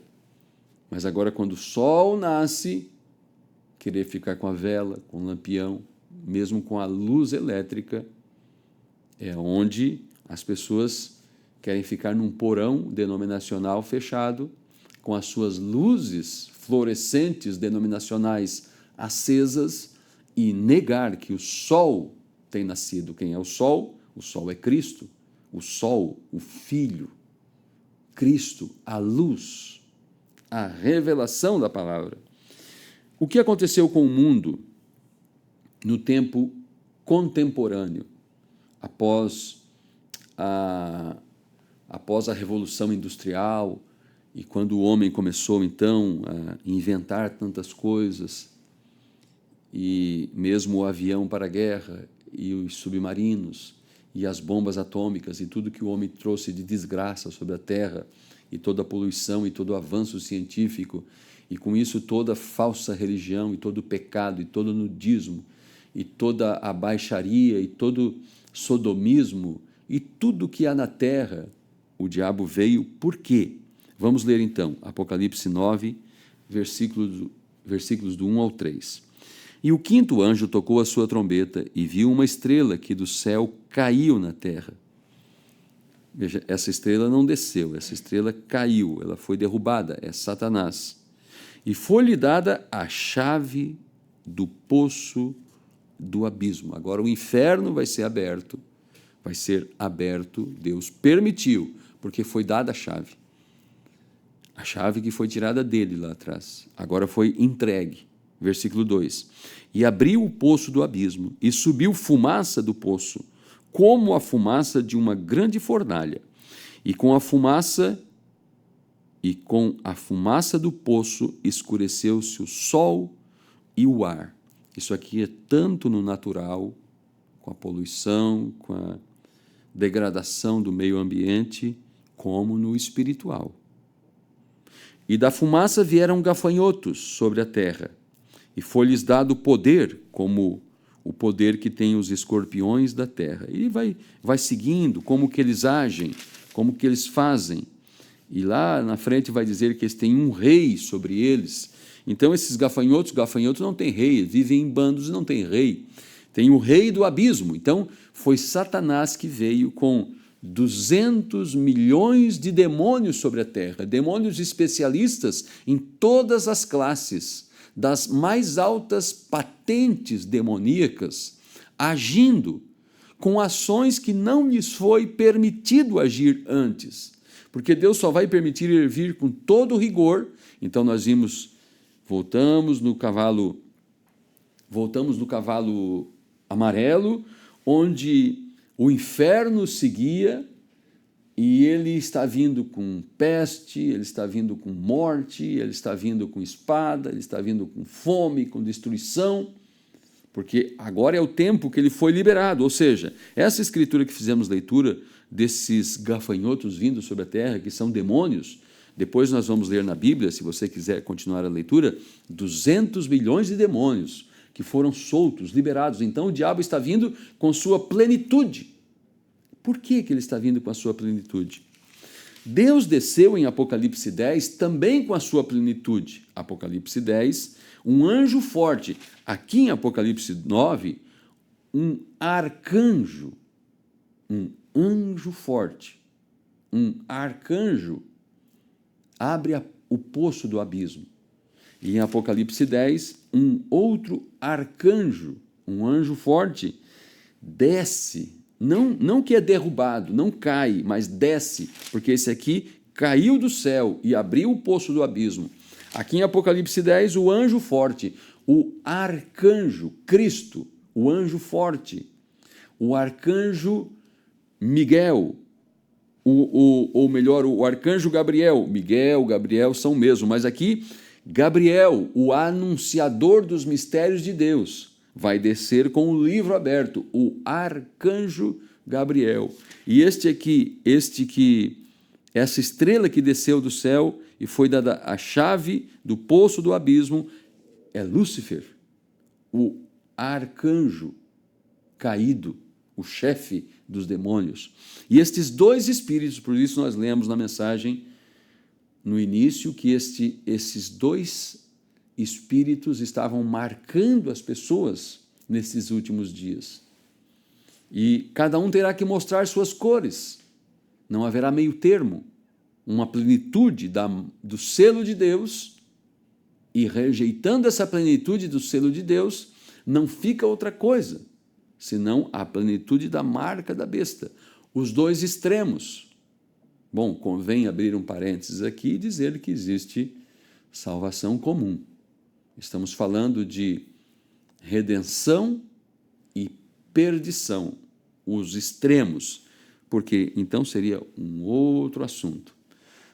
Mas agora, quando o sol nasce, querer ficar com a vela, com o lampião, mesmo com a luz elétrica, é onde as pessoas querem ficar num porão denominacional fechado, com as suas luzes fluorescentes denominacionais acesas, e negar que o sol tem nascido. Quem é o sol? O sol é Cristo. O sol, o Filho, Cristo, a luz, a revelação da palavra. O que aconteceu com o mundo no tempo contemporâneo, após a Revolução Industrial, e quando o homem começou, então, a inventar tantas coisas, e mesmo o avião para a guerra, e os submarinos, e as bombas atômicas, e tudo que o homem trouxe de desgraça sobre a Terra, e toda a poluição, e todo o avanço científico, e com isso toda a falsa religião, e todo o pecado, e todo o nudismo, e toda a baixaria, e todo o sodomismo, e tudo que há na Terra, o diabo veio por quê? Vamos ler então, Apocalipse 9, versículos do 1 ao 3. E o quinto anjo tocou a sua trombeta e viu uma estrela que do céu caiu na terra. Veja, essa estrela não desceu, essa estrela caiu, ela foi derrubada, é Satanás. E foi-lhe dada a chave do poço do abismo. Agora o inferno vai ser aberto, Deus permitiu, porque foi dada a chave que foi tirada dele lá atrás, agora foi entregue. Versículo 2: e abriu o poço do abismo, e subiu fumaça do poço, como a fumaça de uma grande fornalha, e com a fumaça do poço escureceu-se o sol e o ar. Isso aqui é tanto no natural, com a poluição, com a degradação do meio ambiente, como no espiritual. E da fumaça vieram gafanhotos sobre a terra, e foi-lhes dado poder, como o poder que tem os escorpiões da terra. E vai seguindo como que eles agem, como que eles fazem. E lá na frente vai dizer que eles têm um rei sobre eles. Então esses gafanhotos não têm rei, vivem em bandos e não têm rei. Tem o rei do abismo. Então foi Satanás que veio com 200 milhões de demônios sobre a terra, demônios especialistas em todas as classes, das mais altas patentes demoníacas, agindo com ações que não lhes foi permitido agir antes, porque Deus só vai permitir ele vir com todo rigor. Então nós voltamos no cavalo amarelo, onde o inferno seguia, e ele está vindo com peste, ele está vindo com morte, ele está vindo com espada, ele está vindo com fome, com destruição, porque agora é o tempo que ele foi liberado. Ou seja, essa escritura que fizemos leitura desses gafanhotos vindo sobre a terra, que são demônios, depois nós vamos ler na Bíblia, se você quiser continuar a leitura, 200 milhões de demônios que foram soltos, liberados. Então o diabo está vindo com sua plenitude. Por que ele está vindo com a sua plenitude? Deus desceu em Apocalipse 10 também com a sua plenitude. Apocalipse 10, um anjo forte. Aqui em Apocalipse 9, um arcanjo, um anjo forte, um arcanjo abre o poço do abismo. E em Apocalipse 10, um outro arcanjo, um anjo forte, desce. Não que é derrubado, não cai, mas desce, porque esse aqui caiu do céu e abriu o poço do abismo. Aqui em Apocalipse 10, o anjo forte, o arcanjo, Cristo, o anjo forte, o arcanjo Miguel, ou melhor, o arcanjo Gabriel. Miguel, Gabriel são o mesmo, mas aqui Gabriel, o anunciador dos mistérios de Deus, vai descer com o livro aberto, o arcanjo Gabriel. E essa estrela que desceu do céu e foi dada a chave do poço do abismo, é Lúcifer, o arcanjo caído, o chefe dos demônios. E estes dois espíritos, por isso nós lemos na mensagem no início que esses dois espíritos estavam marcando as pessoas nesses últimos dias. E cada um terá que mostrar suas cores. Não haverá meio termo. Uma plenitude do selo de Deus, e rejeitando essa plenitude do selo de Deus, não fica outra coisa, senão a plenitude da marca da besta. Os dois extremos. Bom, convém abrir um parênteses aqui e dizer que existe salvação comum. Estamos falando de redenção e perdição, os extremos, porque então seria um outro assunto,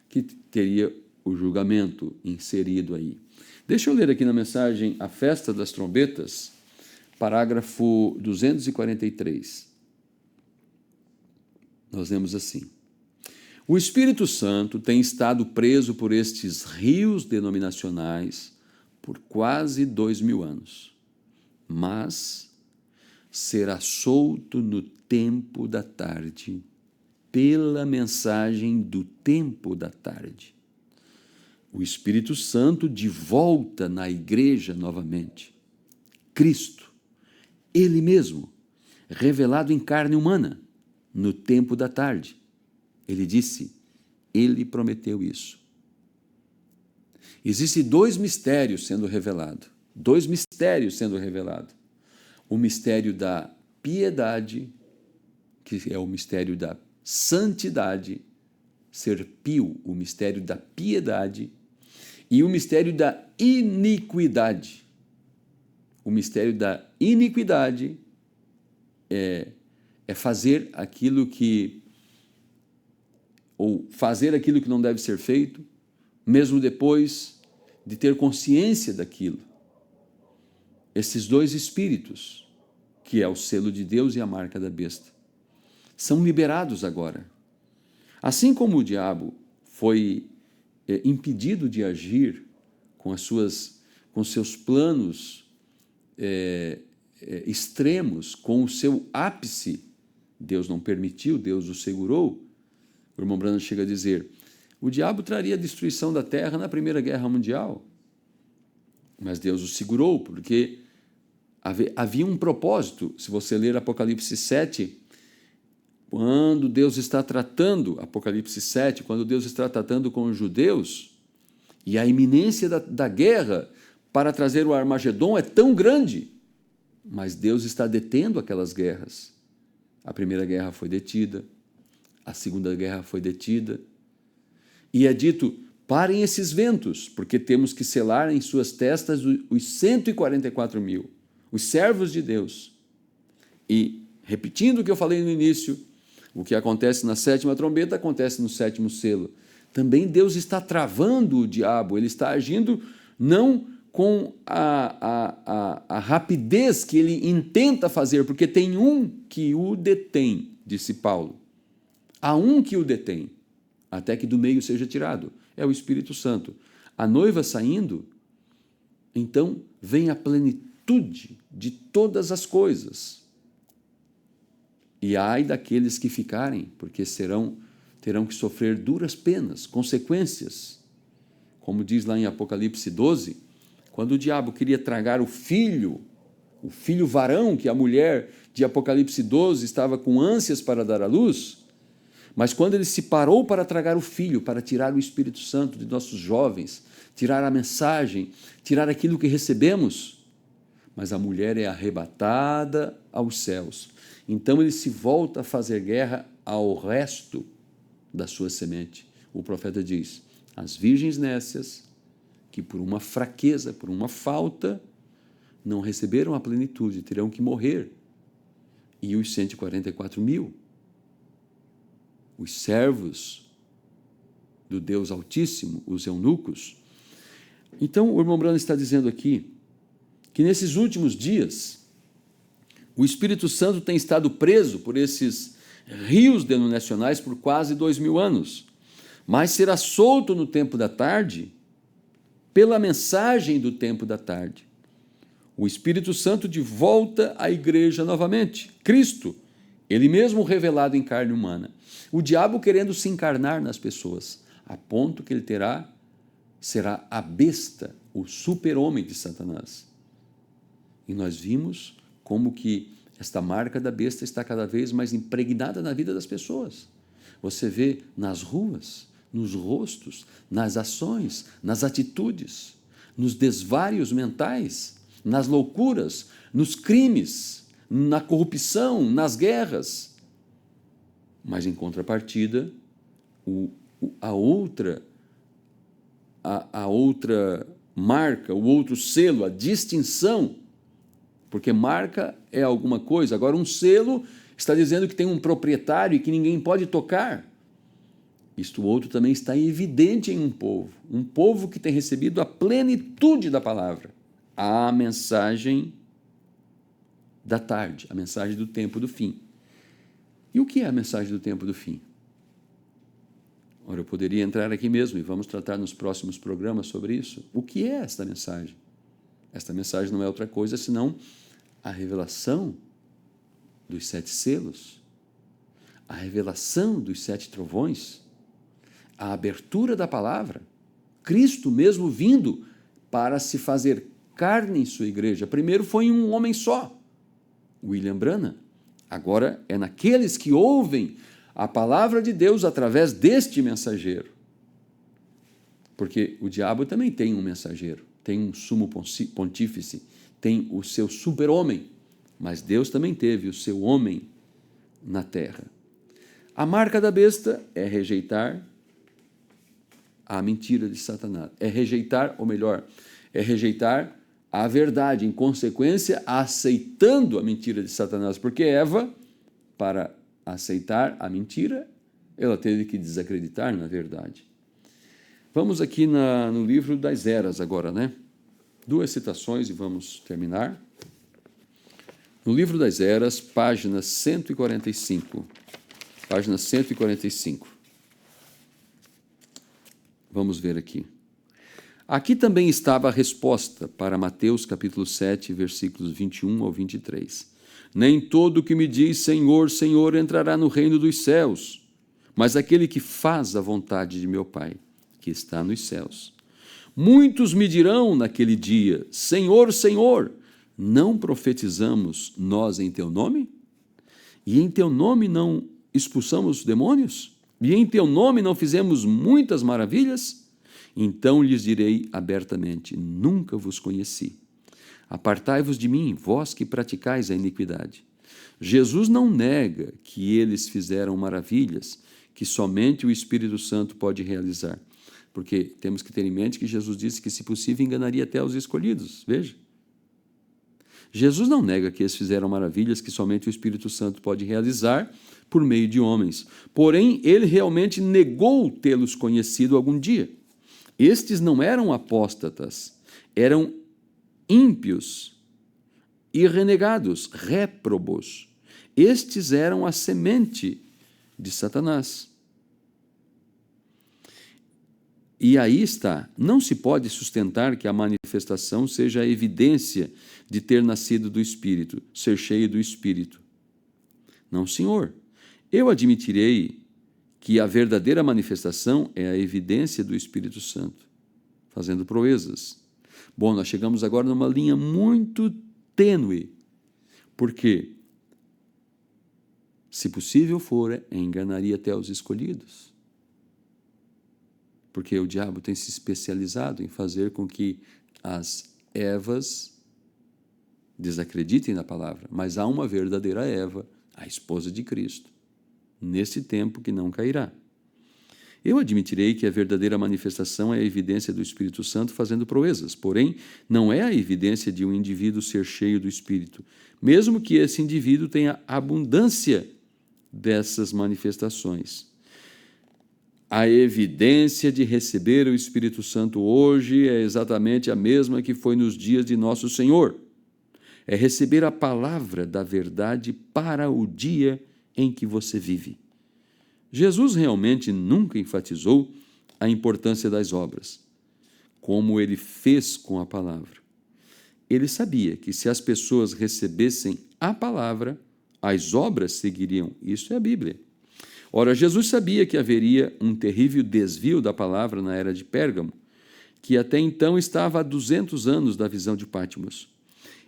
que teria o julgamento inserido aí. Deixa eu ler aqui na mensagem A Festa das Trombetas, parágrafo 243. Nós lemos assim: o Espírito Santo tem estado preso por estes rios denominacionais por quase 2000 anos, mas será solto no tempo da tarde, pela mensagem do tempo da tarde. O Espírito Santo de volta na igreja novamente. Cristo, Ele mesmo, revelado em carne humana, no tempo da tarde. Ele disse, ele prometeu isso. Existem dois mistérios sendo revelados. Dois mistérios sendo revelados. O mistério da piedade, que é o mistério da santidade, ser pio, o mistério da piedade, e o mistério da iniquidade. O mistério da iniquidade é fazer aquilo que, ou fazer aquilo que não deve ser feito, mesmo depois de ter consciência daquilo. Esses dois espíritos, que é o selo de Deus e a marca da besta, são liberados agora. Assim como o diabo foi impedido de agir com seus planos extremos, com o seu ápice, Deus não permitiu, Deus o segurou. O irmão Branham chega a dizer, o diabo traria a destruição da terra na Primeira Guerra Mundial, mas Deus o segurou, porque havia um propósito. Se você ler Apocalipse 7, quando Deus está tratando, Apocalipse 7, quando Deus está tratando com os judeus, e a iminência da guerra para trazer o Armagedon é tão grande, mas Deus está detendo aquelas guerras. A Primeira Guerra foi detida, a Segunda Guerra foi detida, e é dito, parem esses ventos, porque temos que selar em suas testas os 144 mil, os servos de Deus. E, repetindo o que eu falei no início, o que acontece na sétima trombeta acontece no sétimo selo. Também Deus está travando o diabo, ele está agindo não com a rapidez que ele intenta fazer, porque tem um que o detém, disse Paulo. Há um que o detém, até que do meio seja tirado. É o Espírito Santo. A noiva saindo, então vem a plenitude de todas as coisas. E ai daqueles que ficarem, porque terão que sofrer duras penas, consequências. Como diz lá em Apocalipse 12, quando o diabo queria tragar o filho varão, que a mulher de Apocalipse 12 estava com ânsias para dar à luz, mas quando ele se parou para tragar o filho, para tirar o Espírito Santo de nossos jovens, tirar a mensagem, tirar aquilo que recebemos, mas a mulher é arrebatada aos céus. Então ele se volta a fazer guerra ao resto da sua semente. O profeta diz, as virgens nécias, que por uma fraqueza, por uma falta, não receberam a plenitude, terão que morrer. E os 144 mil, os servos do Deus Altíssimo, os eunucos. Então, o irmão Branham está dizendo aqui que nesses últimos dias, o Espírito Santo tem estado preso por esses rios denominacionais por quase 2000 anos, mas será solto no tempo da tarde pela mensagem do tempo da tarde. O Espírito Santo de volta à igreja novamente. Cristo, ele mesmo revelado em carne humana. O diabo querendo se encarnar nas pessoas, a ponto que ele será a besta, o super-homem de Satanás. E nós vimos como que esta marca da besta está cada vez mais impregnada na vida das pessoas. Você vê nas ruas, nos rostos, nas ações, nas atitudes, nos desvários mentais, nas loucuras, nos crimes, na corrupção, nas guerras. Mas, em contrapartida, a outra marca, o outro selo, a distinção, porque marca é alguma coisa, agora um selo está dizendo que tem um proprietário e que ninguém pode tocar. Isto outro também está evidente em um povo que tem recebido a plenitude da palavra, a mensagem da tarde, a mensagem do tempo do fim. E o que é a mensagem do tempo do fim? Ora, eu poderia entrar aqui mesmo e vamos tratar nos próximos programas sobre isso. O que é esta mensagem? Esta mensagem não é outra coisa senão a revelação dos 7 selos, a revelação dos 7 trovões, a abertura da palavra, Cristo mesmo vindo para se fazer carne em sua igreja. Primeiro foi um homem só, William Branham. Agora é naqueles que ouvem a palavra de Deus através deste mensageiro. Porque o diabo também tem um mensageiro, tem um sumo pontífice, tem o seu super-homem, mas Deus também teve o seu homem na terra. A marca da besta é rejeitar a mentira de Satanás, é rejeitar a verdade, em consequência, aceitando a mentira de Satanás, porque Eva, para aceitar a mentira, ela teve que desacreditar na verdade. Vamos aqui no livro das Eras agora, né? 2 citações e vamos terminar. No livro das Eras, página 145. Página 145. Vamos ver aqui. Aqui também estava a resposta para Mateus capítulo 7, versículos 21 ao 23. Nem todo que me diz Senhor, Senhor entrará no reino dos céus, mas aquele que faz a vontade de meu Pai, que está nos céus. Muitos me dirão naquele dia, Senhor, Senhor, não profetizamos nós em teu nome? E em teu nome não expulsamos demônios? E em teu nome não fizemos muitas maravilhas? Então lhes direi abertamente, nunca vos conheci. Apartai-vos de mim, vós que praticais a iniquidade. Jesus não nega que eles fizeram maravilhas que somente o Espírito Santo pode realizar. Porque temos que ter em mente que Jesus disse que, se possível, enganaria até os escolhidos. Veja. Jesus não nega que eles fizeram maravilhas que somente o Espírito Santo pode realizar por meio de homens. Porém, ele realmente negou tê-los conhecido algum dia. Estes não eram apóstatas, eram ímpios e renegados, réprobos. Estes eram a semente de Satanás. E aí está, não se pode sustentar que a manifestação seja a evidência de ter nascido do Espírito, ser cheio do Espírito. Não, senhor. Eu admitirei que a verdadeira manifestação é a evidência do Espírito Santo, fazendo proezas. Bom, nós chegamos agora numa linha muito tênue, porque, se possível for, enganaria até os escolhidos. Porque o diabo tem se especializado em fazer com que as Evas desacreditem na palavra. Mas há uma verdadeira Eva, a esposa de Cristo, nesse tempo que não cairá. Eu admitirei que a verdadeira manifestação é a evidência do Espírito Santo fazendo proezas, porém, não é a evidência de um indivíduo ser cheio do Espírito, mesmo que esse indivíduo tenha abundância dessas manifestações. A evidência de receber o Espírito Santo hoje é exatamente a mesma que foi nos dias de nosso Senhor. É receber a palavra da verdade para o dia em que você vive. Jesus realmente nunca enfatizou a importância das obras, como ele fez com a palavra. Ele sabia que se as pessoas recebessem a palavra, as obras seguiriam. Isso é a Bíblia. Ora, Jesus sabia que haveria um terrível desvio da palavra na era de Pérgamo, que até então estava a 200 anos da visão de Patmos.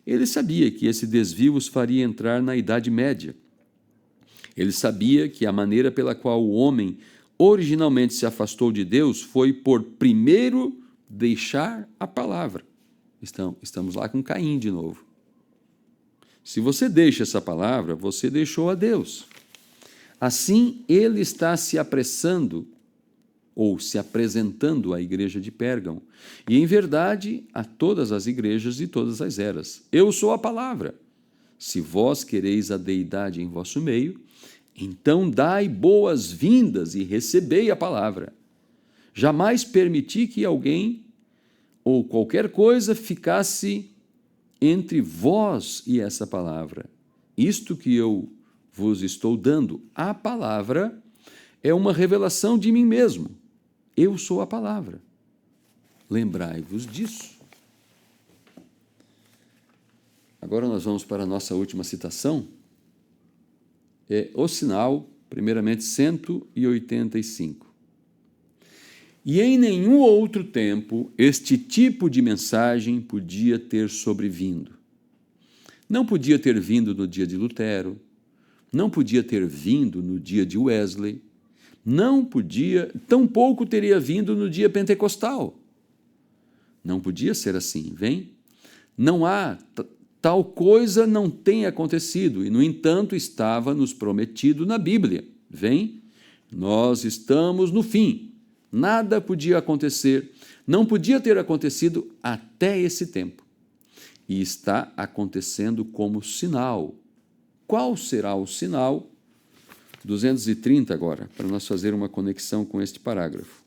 Ele sabia que esse desvio os faria entrar na Idade Média. Ele sabia que a maneira pela qual o homem originalmente se afastou de Deus foi por primeiro deixar a palavra. Estamos lá com Caim de novo. Se você deixa essa palavra, você deixou a Deus. Assim, ele está se apressando ou se apresentando à igreja de Pérgamo, e em verdade a todas as igrejas de todas as eras. Eu sou a palavra. Se vós quereis a deidade em vosso meio, então dai boas-vindas e recebei a palavra. Jamais permiti que alguém ou qualquer coisa ficasse entre vós e essa palavra. Isto que eu vos estou dando, a palavra, é uma revelação de mim mesmo. Eu sou a palavra. Lembrai-vos disso. Agora nós vamos para a nossa última citação. É o sinal, primeiramente, 185. E em nenhum outro tempo este tipo de mensagem podia ter sobrevindo. Não podia ter vindo no dia de Lutero, não podia ter vindo no dia de Wesley, não podia, tampouco teria vindo no dia pentecostal. Não podia ser assim, vem? Não há, tal coisa não tem acontecido, e no entanto estava nos prometido na Bíblia, vem? Nós estamos no fim, nada podia acontecer, não podia ter acontecido até esse tempo, e está acontecendo como sinal. Qual será o sinal? 230 agora, para nós fazer uma conexão com este parágrafo.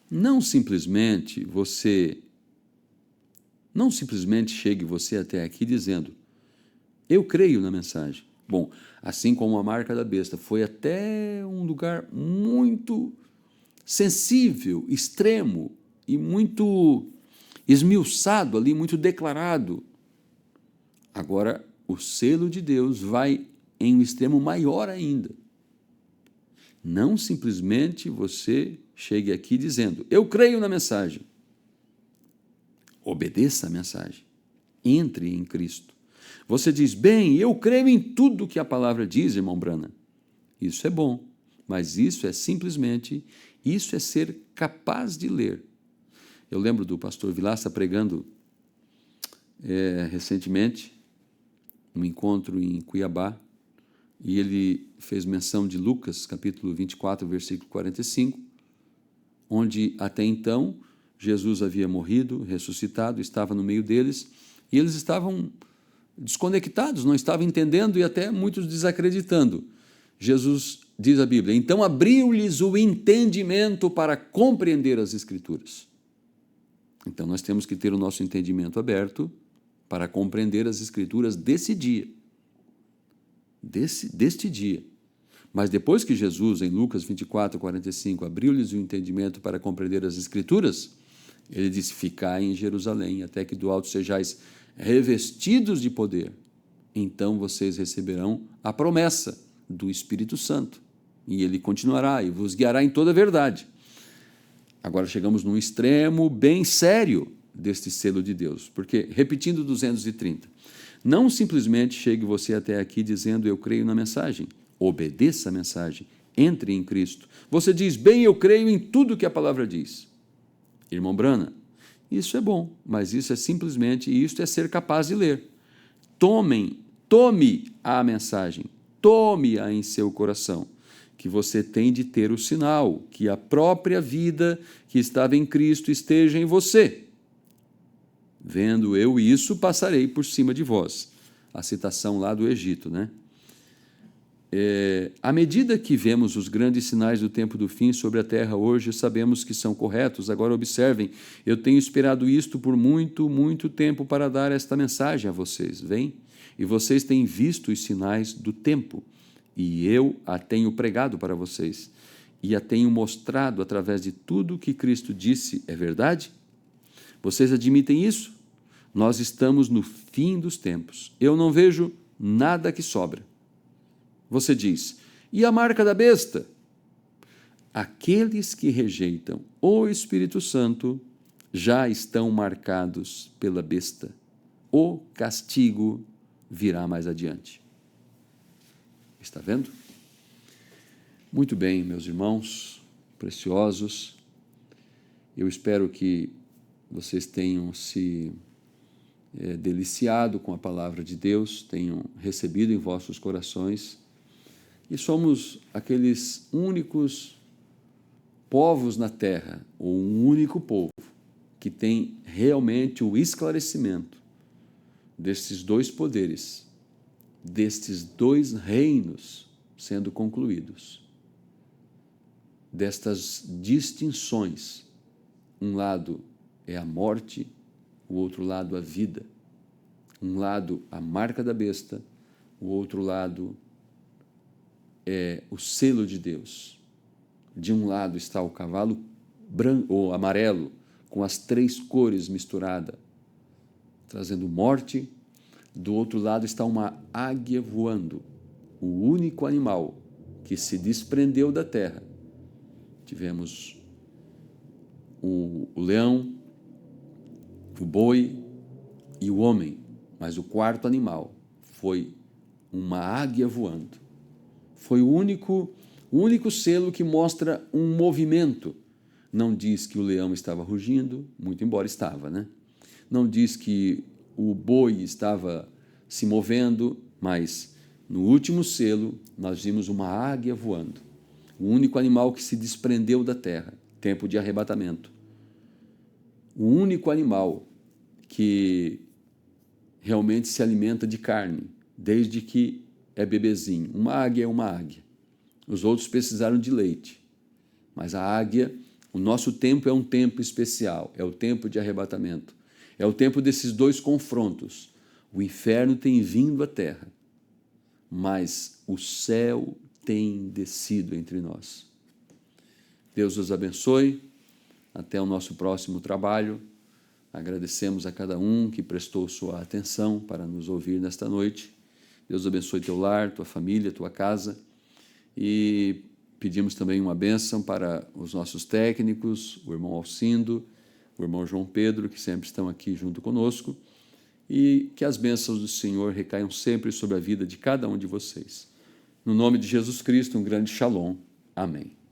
Não simplesmente chegue você até aqui dizendo, eu creio na mensagem. Bom, assim como a marca da besta foi até um lugar muito sensível, extremo e muito esmiuçado ali, muito declarado. Agora, o selo de Deus vai em um extremo maior ainda. Não simplesmente você chegue aqui dizendo, eu creio na mensagem. Obedeça a mensagem. Entre em Cristo. Você diz, bem, eu creio em tudo que a palavra diz, irmão Brana. Isso é bom, mas isso é ser capaz de ler. Eu lembro do pastor Vilaça pregando recentemente, um encontro em Cuiabá, e ele fez menção de Lucas, capítulo 24, versículo 45, onde até então Jesus havia morrido, ressuscitado, estava no meio deles, e eles estavam desconectados, não estavam entendendo e até muitos desacreditando. Jesus, diz a Bíblia, então abriu-lhes o entendimento para compreender as Escrituras. Então nós temos que ter o nosso entendimento aberto para compreender as Escrituras desse dia, deste dia. Mas depois que Jesus, em Lucas 24, 45, abriu-lhes o entendimento para compreender as Escrituras, ele disse, ficai em Jerusalém, até que do alto sejais revestidos de poder. Então vocês receberão a promessa do Espírito Santo, e ele continuará e vos guiará em toda a verdade. Agora chegamos num extremo bem sério deste selo de Deus, porque, repetindo 230, não simplesmente chegue você até aqui dizendo, eu creio na mensagem, obedeça a mensagem, entre em Cristo. Você diz, bem, eu creio em tudo que a palavra diz. Irmão Brana, isso é bom, mas isso é ser capaz de ler. Tome a mensagem, tome-a em seu coração, que você tem de ter o sinal, que a própria vida que estava em Cristo esteja em você. Vendo eu isso, passarei por cima de vós. A citação lá do Egito, né? À medida que vemos os grandes sinais do tempo do fim sobre a terra hoje, sabemos que são corretos. Agora observem, eu tenho esperado isto por muito, muito tempo para dar esta mensagem a vocês, vem? E vocês têm visto os sinais do tempo, e eu a tenho pregado para vocês, e a tenho mostrado através de tudo que Cristo disse, é verdade? Vocês admitem isso? Nós estamos no fim dos tempos. Eu não vejo nada que sobra. Você diz, e a marca da besta? Aqueles que rejeitam o Espírito Santo já estão marcados pela besta. O castigo virá mais adiante. Está vendo? Muito bem, meus irmãos preciosos. Eu espero que vocês tenham se deliciado com a palavra de Deus, tenham recebido em vossos corações. E somos aqueles únicos povos na terra, ou um único povo, que tem realmente o esclarecimento destes dois poderes, destes dois reinos sendo concluídos, destas distinções. Um lado é a morte, o outro lado a vida. Um lado a marca da besta, o outro lado é o selo de Deus. De um lado está o cavalo branco ou amarelo, com as três cores misturadas, trazendo morte. Do outro lado está uma águia voando, o único animal que se desprendeu da terra. Tivemos o leão, o boi e o homem, Mas o quarto animal foi uma águia voando. Foi o único selo que mostra um movimento. Não diz que o leão estava rugindo, muito embora estava, né? Não diz que o boi estava se movendo, mas no último selo nós vimos uma águia voando. O único animal que se desprendeu da terra, tempo de arrebatamento. O único animal que realmente se alimenta de carne, desde que é bebezinho. Uma águia é uma águia. Os outros precisaram de leite. Mas a águia, o nosso tempo é um tempo especial, é o tempo de arrebatamento. É o tempo desses dois confrontos. O inferno tem vindo à terra, mas o céu tem descido entre nós. Deus os abençoe. Até o nosso próximo trabalho. Agradecemos a cada um que prestou sua atenção para nos ouvir nesta noite. Deus abençoe teu lar, tua família, tua casa. E pedimos também uma bênção para os nossos técnicos, o irmão Alcindo, o irmão João Pedro, que sempre estão aqui junto conosco, e que as bênçãos do Senhor recaiam sempre sobre a vida de cada um de vocês. No nome de Jesus Cristo, um grande shalom. Amém.